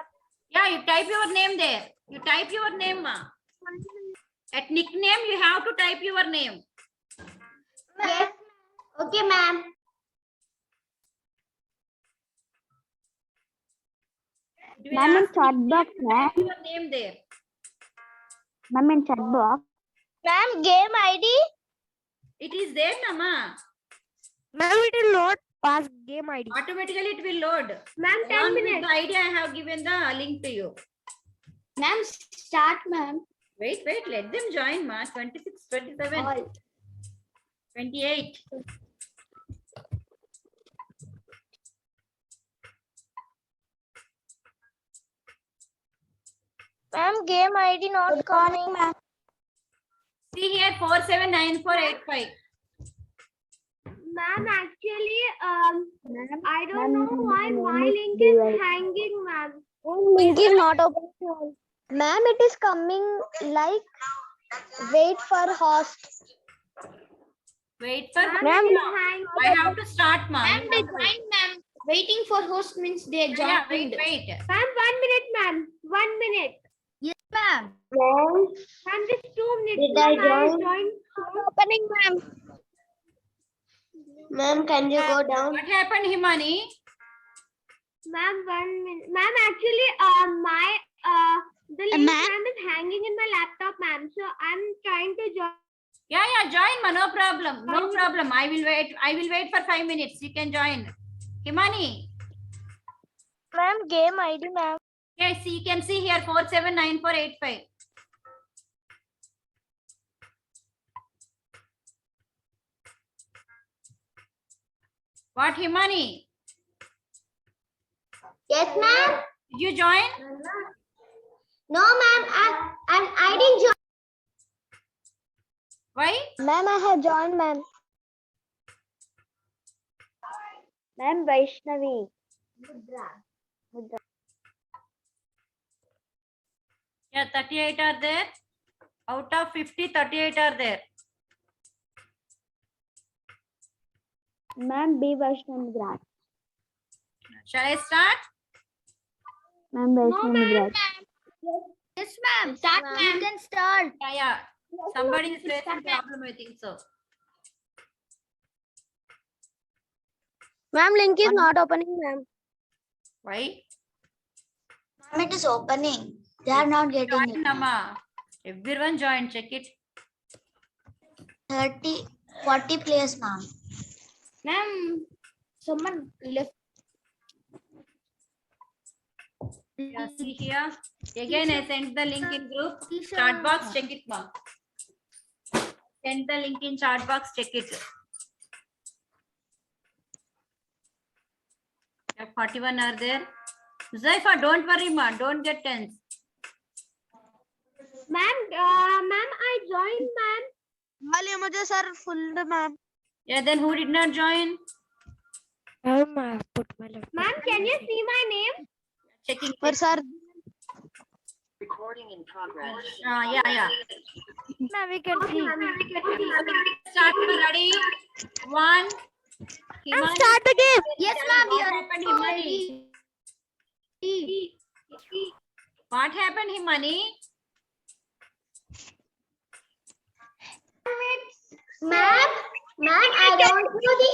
Yeah, you type your name there. You type your name, ma. At nickname, you have to type your name. Yes. Okay, ma'am. You will Ma'am, in ask chat nickname, box, you ma'am. type your name there. Ma'am, in chat box. Ma'am, game ID. It is there, na, ma. Ma'am, it will load past game ID. Automatically it will load. Ma'am, 10 Along with minutes. the ID, I have given the link to you. Ma'am, start, ma'am. Wait, let them join, ma. 26, 27, All. 28. Ma'am, game ID not coming. Ma'am. See here, 479485. Ma'am, actually, I don't Ma'am, know why my my name is link is Diwali. hanging, ma'am. Link is not open. Ma'am, it is coming like wait for host. Wait for Ma'am, Ma'am, it is hang. I have to start, ma. Ma'am, they joined, ma'am. Waiting for host means they Yeah, joined. wait. Ma'am, 1 minute, ma'am. 1 minute. Yes, ma'am. Ma'am, this 2 minutes. Did I Ma'am, join? Opening, ma'am. Ma'am, can you go down? What happened, Himani? Ma'am, 1 minute. Ma'am, actually, my the link, ma'am, is hanging in my laptop, ma'am. So I'm trying to join. Yeah, join, ma. No problem. No problem. I will wait for 5 minutes. You can join. Himani. Ma'am, game ID, ma'am. Yes, you can see here 479485. What, Himani? Yes, ma'am. Did you join? No, ma'am. I didn't join. Why? Ma'am, I have joined, ma'am. Ma'am, Vaishnavi. Yeah, 38 are there. Out of 50, 38 are there. Ma'am, B. Vaishnavi Grad. Shall I start? Ma'am, Vaishnavi Grad. Yes, ma'am. Start, ma'am. You can start. Yeah. Somebody is facing problem, I think so. Ma'am, link is not opening, ma'am. Why? Ma'am, it is opening. They are not getting Join, it. Nama. Everyone join. Check it. 40 players, ma'am. Ma'am, someone left. Yeah, see here. Again, I sent the link in group. Chat box, check it, ma. Send the link in chat box, check it. Yeah, 41 are there. Zaifa, don't worry, ma. Don't get tense. Ma'am, I joined, ma'am. मुझे sir full, ma'am. Yeah, then who did not join? Ma'am, put my laptop. Ma'am, can you see my name? Checking. But sir, Yeah. now we can see. Start. Ready? 1. Ma'am, start the game. Yes, ma'am. What happened, Himani? What happened, Himani? Ma'am, I don't know the.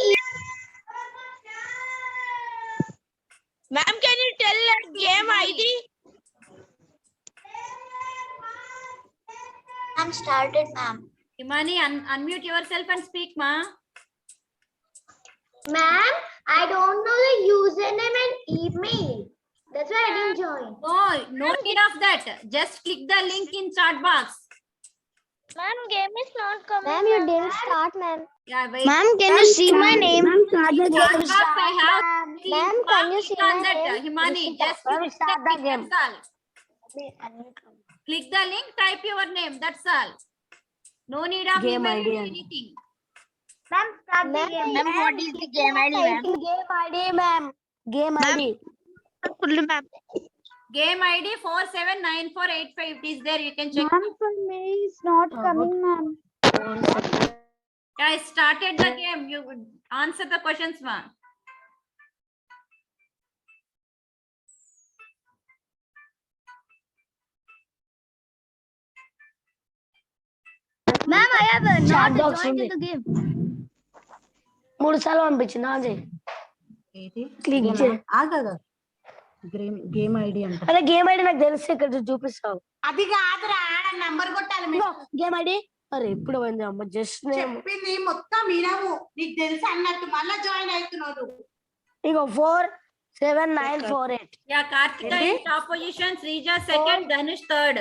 Ma'am, can you tell that game ID? I'm started, ma'am. Himani, unmute yourself and speak, ma. Ma'am, I don't know the username and email. That's why I didn't join. No need of that. Just click the link in chat box. Ma'am, game is not coming. Ma'am, you didn't start, ma'am. Yeah, wait. Ma'am, can you see my name? Ma'am, start the Chat game. box I have. Ma'am, can you see Click on my that, name? Himani, just Ma'am, click start the link, game. that's all. Click the link, type your name, that's all. No need of Game email ID. or anything. Ma'am, start the Ma'am, game. Ma'am, what is the game ID, ma'am? Game ID, ma'am. Game ID. Full, ma'am. Game ID 479485. It is there, you can check. Ma'am, for me, it's not coming, ma'am. Yeah, I started the game. You would answer the questions, ma. Ma'am, I have Chat not box joined ఉంది. in the game. 3 సార్లు పంపించిన అజయ్ ఏది click ఇదేనా? చేయి. ఆగదు game ID అంట. అరే game ID నాకు తెలిసి ఇక్కడ చూపిస్తావు. అది కాదురా ఆడ నంబర్ కొట్టాలి ఇదిగో గేమ్ ఐడి. అరే ఇప్పుడు పోయింది అమ్మ జస్ట్ నేమ్. చెప్పింది మొత్తం వినవు నీకు తెలుసు అన్నట్టు మళ్ళా జాయిన్ అవుతున్నాడు. ఇగో 47948. Yeah, Kartika in top position, Srija second, Dhanush third.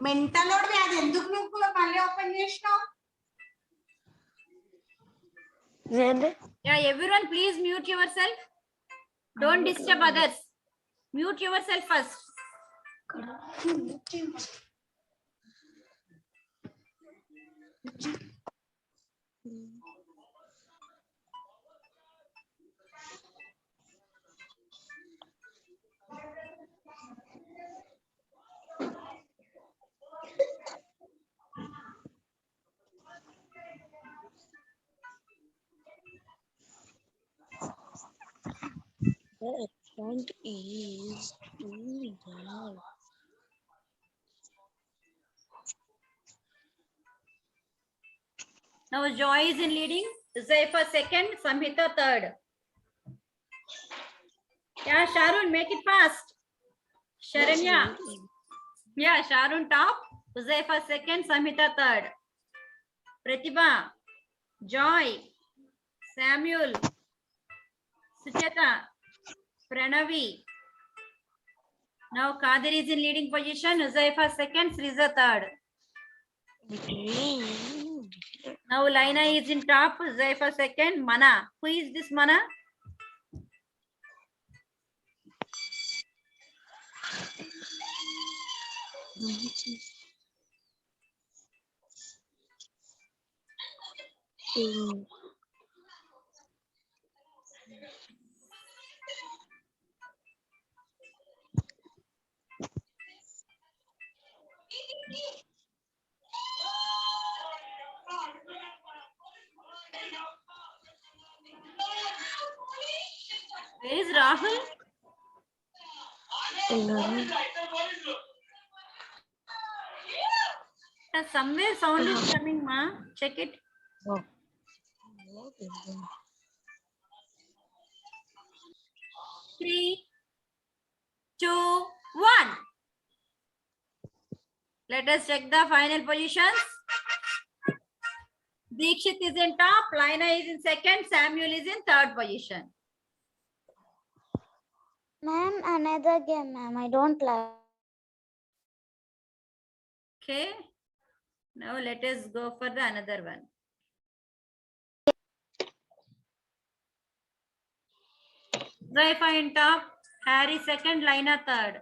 మెంటలోడివి అది ఎందుకు నువ్వు మళ్ళీ ఓపెన్ చేసినావు? ఏంటి? Yeah, everyone please mute yourself. Don't disturb others. Mute yourself first. Account is too young. Now Joy is in leading, Zaifa second, Samhita third. Yeah, Sharun, make it fast. Sharanya. Yeah, Sharun top, Zaifa second, Samhita third. Pratibha, Joy, Samuel, Sucheta, Pranavi. Now Kadir is in leading position, Zaifa second, Sriza third. Now Laina is in top, Zaifa second, Mana. Who is this Mana? Where is Rahul? Somewhere sound is coming, ma. Check it. Oh. 3, 2, 1. Let us check the final positions. Dikshit is in top, Laina is in second, Samuel is in third position. Ma'am, another game, ma'am. I don't like. Okay. Now let us go for the another one. Zaifa in top, Harry second, Laina third.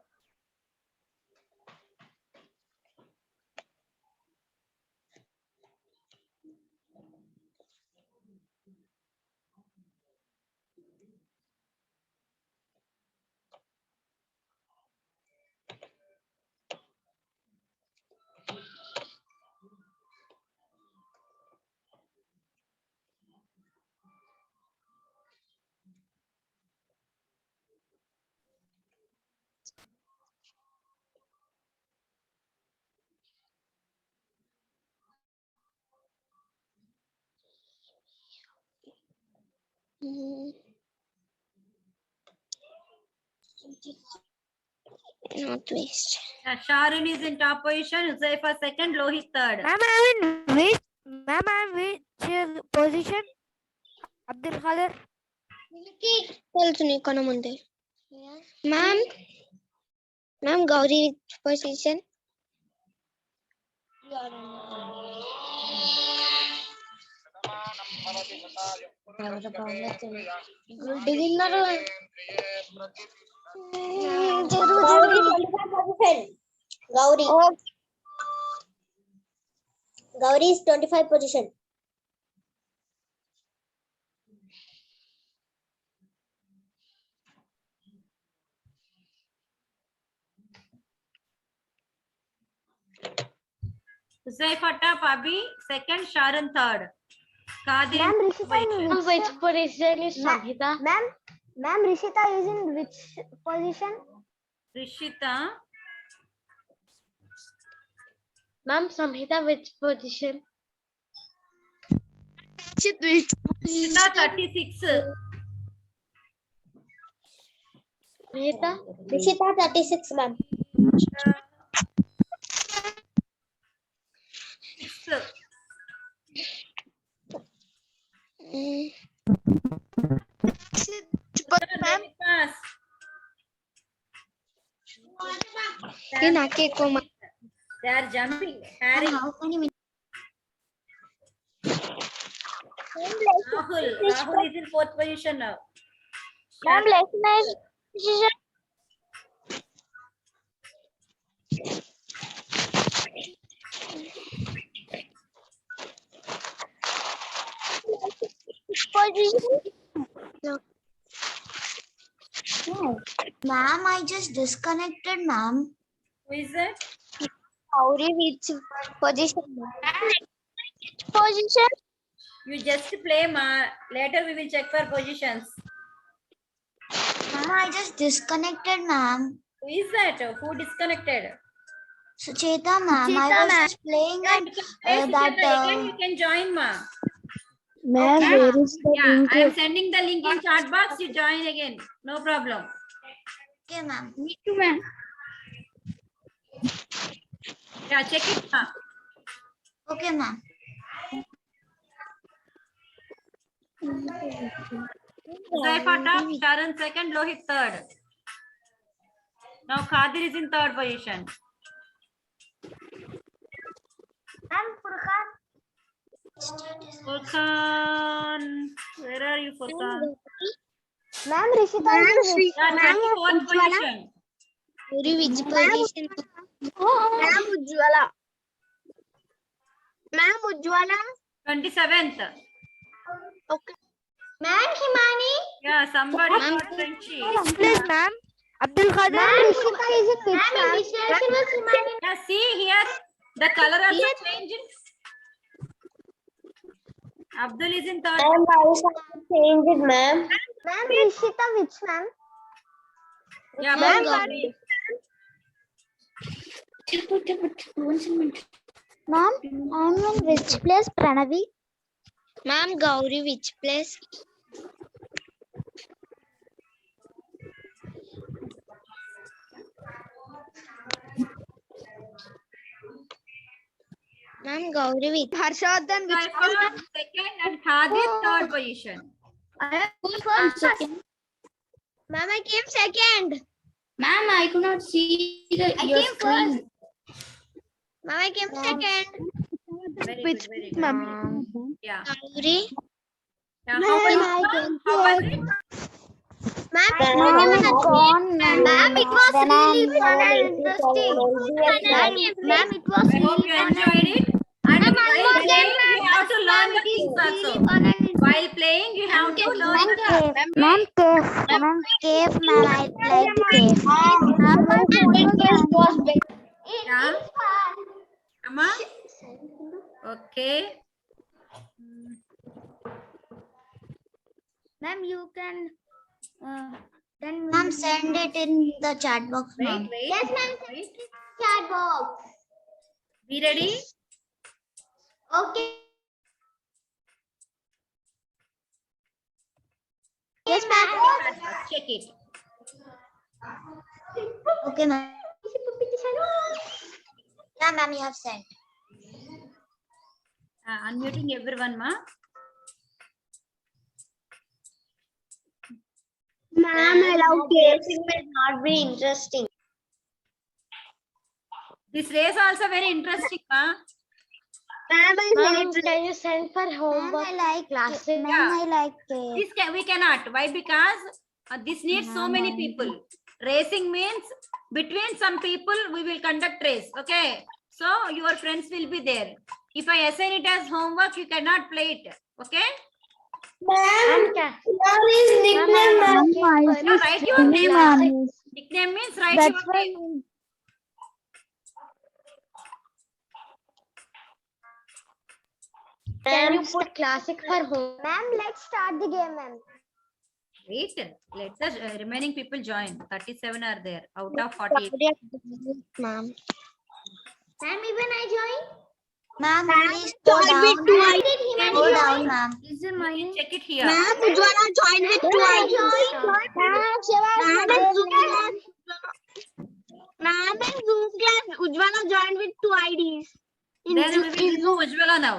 Not waste. Sharun is in top position, Zaifa second, Lohit third. Ma'am, I'm in which position? Abdul Khadir. తెలుసు నీకన్నా ముందే ma'am Gauri position Gauri is 25 position. Zaifa top, Abhi second, Sharon third. Kadir. Ma'am, Rishita in which position is Samhita? Ma'am, Rishita is in which position? Rishita. Ma'am, Samhita, which position? Ishita 36. Samhita? Rishita 36, ma'am. 6. Let me pass. They are jumping. Harry. How many Rahul is in 4th position now. Ma'am, lesson is Ma'am, I just disconnected, ma'am. Who is that? Gauri, which position? Position? You just play, ma. Later we will check for positions. Ma'am, I just disconnected, ma'am. Who is that? Who disconnected? Sucheta, ma'am. I was just playing Yeah, and you can play, that. Sucheta. Again you can join, ma. Ma'am, Okay. where is the Yeah, link? I am sending the link in chat box. You join again. No problem. Okay, ma'am. Me too, ma'am. Yeah, check it, ma. Okay, ma'am. Zaifa top, Sharon second, Lohit third. Now Khadir is in 3rd position. Furkan, where are you, Furkan? Ma'am, Rishita is which? Yeah, 34th position. Which position? Ma'am, Ujjwala. Ma'am, Ujjwala. 27th. Okay. Ma'am, Himani. Yeah, somebody got Frenchie. Please, ma'am. Abdul Qadir. Ma'am, Rishita is in which? Ma'am, which lesson was Himani? Yeah, see here, the color also changed. Abdul is in 3rd. Ma'am, I changed it, ma'am. Ma'am, Rishita which, ma'am? Yeah, Ma'am, Gauri. Ma'am, I'm in which place, Pranavi? Ma'am, Gauri, which place? Ma'am, Gauri, which? Harshodhan, Zaifa second and Khadir 3rd position. Ma'am, I came second. Ma'am, I could not see your screen. Ma'am, I came second. Very good, very good. Yeah. Gauri. Yeah, how was it? Ma'am, Ma'am, it was really fun and interesting. Ma'am, it was I hope you enjoyed it. And while playing, you have to learn the things also. While playing, you have to learn the things. Ma'am, cave, ma'am, I like cave. Yeah. Amma? Okay. Ma'am, you can. Then Ma'am, send it in the chat box, Wait, ma'am. wait. Yes, ma'am. Wait. Chat box. Be ready? Okay. Yes, ma'am. Check it. Okay, ma'am. Yeah, ma'am, you have sent. Unmuting everyone, ma. Ma'am, I love caves. It will not be interesting. This race also very interesting, ma. Ma'am, can you send for homework? Ma'am, I like classes? Ma'am, I like cave. We cannot. Why? Because this needs so many people. Racing means between some people we will conduct race. Okay. So your friends will be there. If I assign it as homework, you cannot play it. Okay. Ma'am, what is nickname, ma'am? No, write your name. Nickname means write your name. Can you put classic for home? Ma'am, let's start the game, ma'am. Wait. Let the remaining people join. 37 are there out of 48. Ma'am. Ma'am, even I join. Ma'am, please go down. Go down, ma'am. Is it mine? Check it here. Ma'am, Ujjwala joined with 2 IDs. Ma'am, in Zoom class, Ujjwala joined with 2 IDs. Then we will remove Ujjwala now.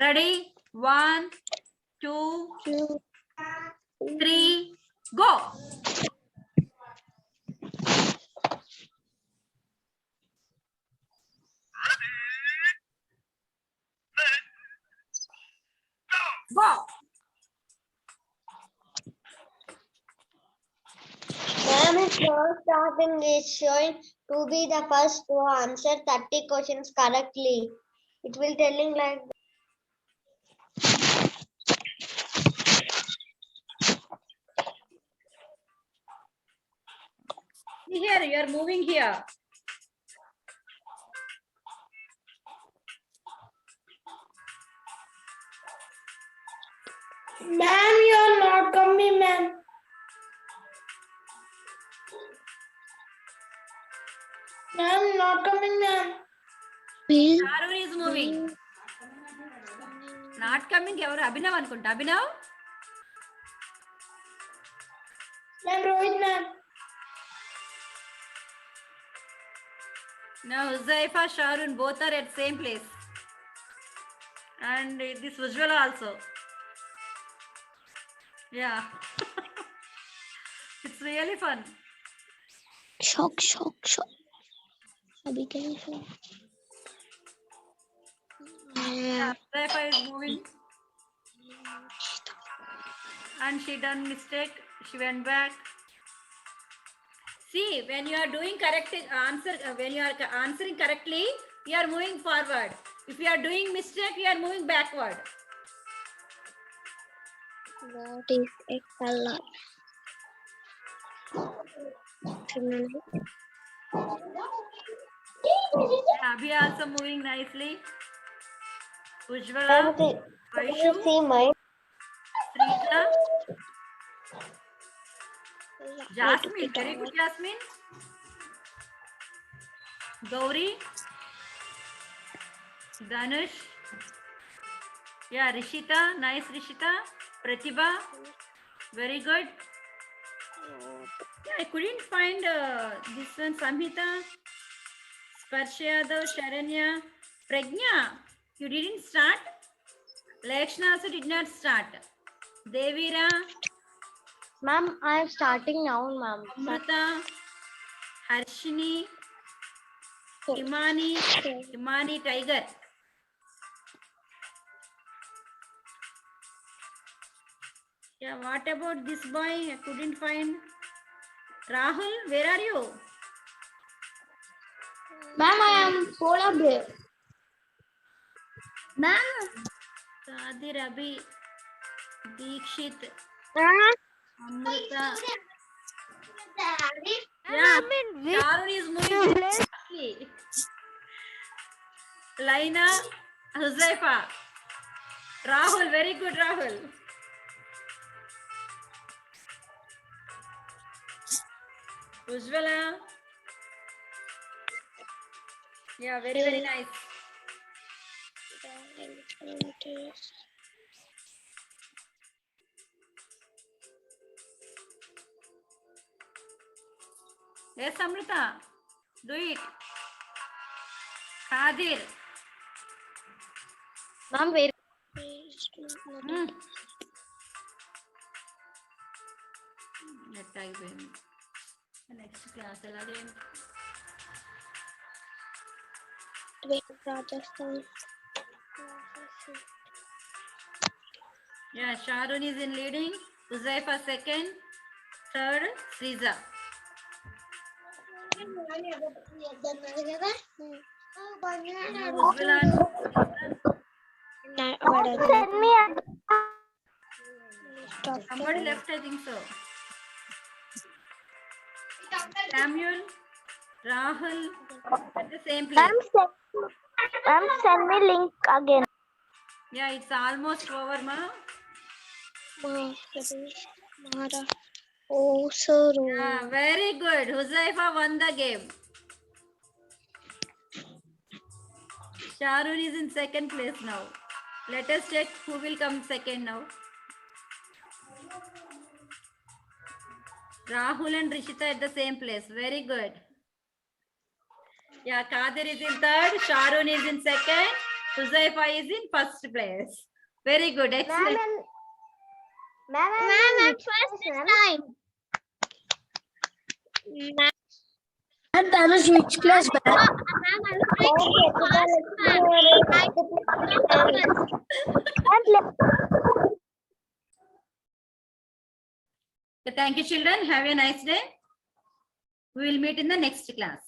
Ready? 1, 2, 3, go. Go. Ma'am, his first starting is showing to be the first to answer 30 questions correctly. It will telling like See here, you are moving here. Ma'am, you are not coming, ma'am. Ma'am, not coming, ma'am. Arun is moving. Not coming. Evaru Abhinav anukunta. Abhinav? Ma'am, Rohit, ma'am. Now Huzaifa, Sharun, both are at same place. And this Ujjwala also. Yeah. It's really fun. Shock. अभी क्या है? Yeah, Huzaifa is moving. And she done mistake. She went back. See, when you are doing correct answer, when you are answering correctly, you are moving forward. If you are doing mistake, you are moving backward. What is a color? Abhi also moving nicely. Ujjwala, Vaishu, See mine. Srija, Jasmine, very good Jasmine. Gauri, Dhanush, yeah, Rishita, nice Rishita, Pratibha, very good. Yeah, I couldn't find this one, Samhita, Sparsha Yadav, Sharanya, Pragna, you didn't start? Lakshna also did not start. Devira, Ma'am, I am starting now, ma'am. Amrita, Harshini, Himani Tiger. Yeah, what about this boy? I couldn't find. Rahul, where are you? Ma'am, I am polar bear. Ma'am, Sadir Abhi, Deekshit, Amrita. Yeah, Sharun is moving quickly. Laina, Huzaifa. Rahul, very good Rahul. Ujjwala. Yeah, very nice. Yes, Amrita. Do it. Kadir. Ma'am, wait. Next class alage. Rajasthan. Yeah, Sharun is in leading. Huzaifa second. Third, Sriza. Ujjwala. Somebody left, I think so. Samuel, Rahul, at the same place. Ma'am, send me link again. Yeah, it's almost over, ma. Oh, sir. Yeah, very good. Huzaifa won the game. Sharun is in second place now. Let us check who will come second now. Rahul and Rishita at the same place. Very good. Yeah, Kadir is in third. Sharun is in second. Huzaifa is in first place. Very good. Excellent. Ma'am, I'm first this time. And that was which class, ma'am? Thank you, children. Have a nice day. We will meet in the next class.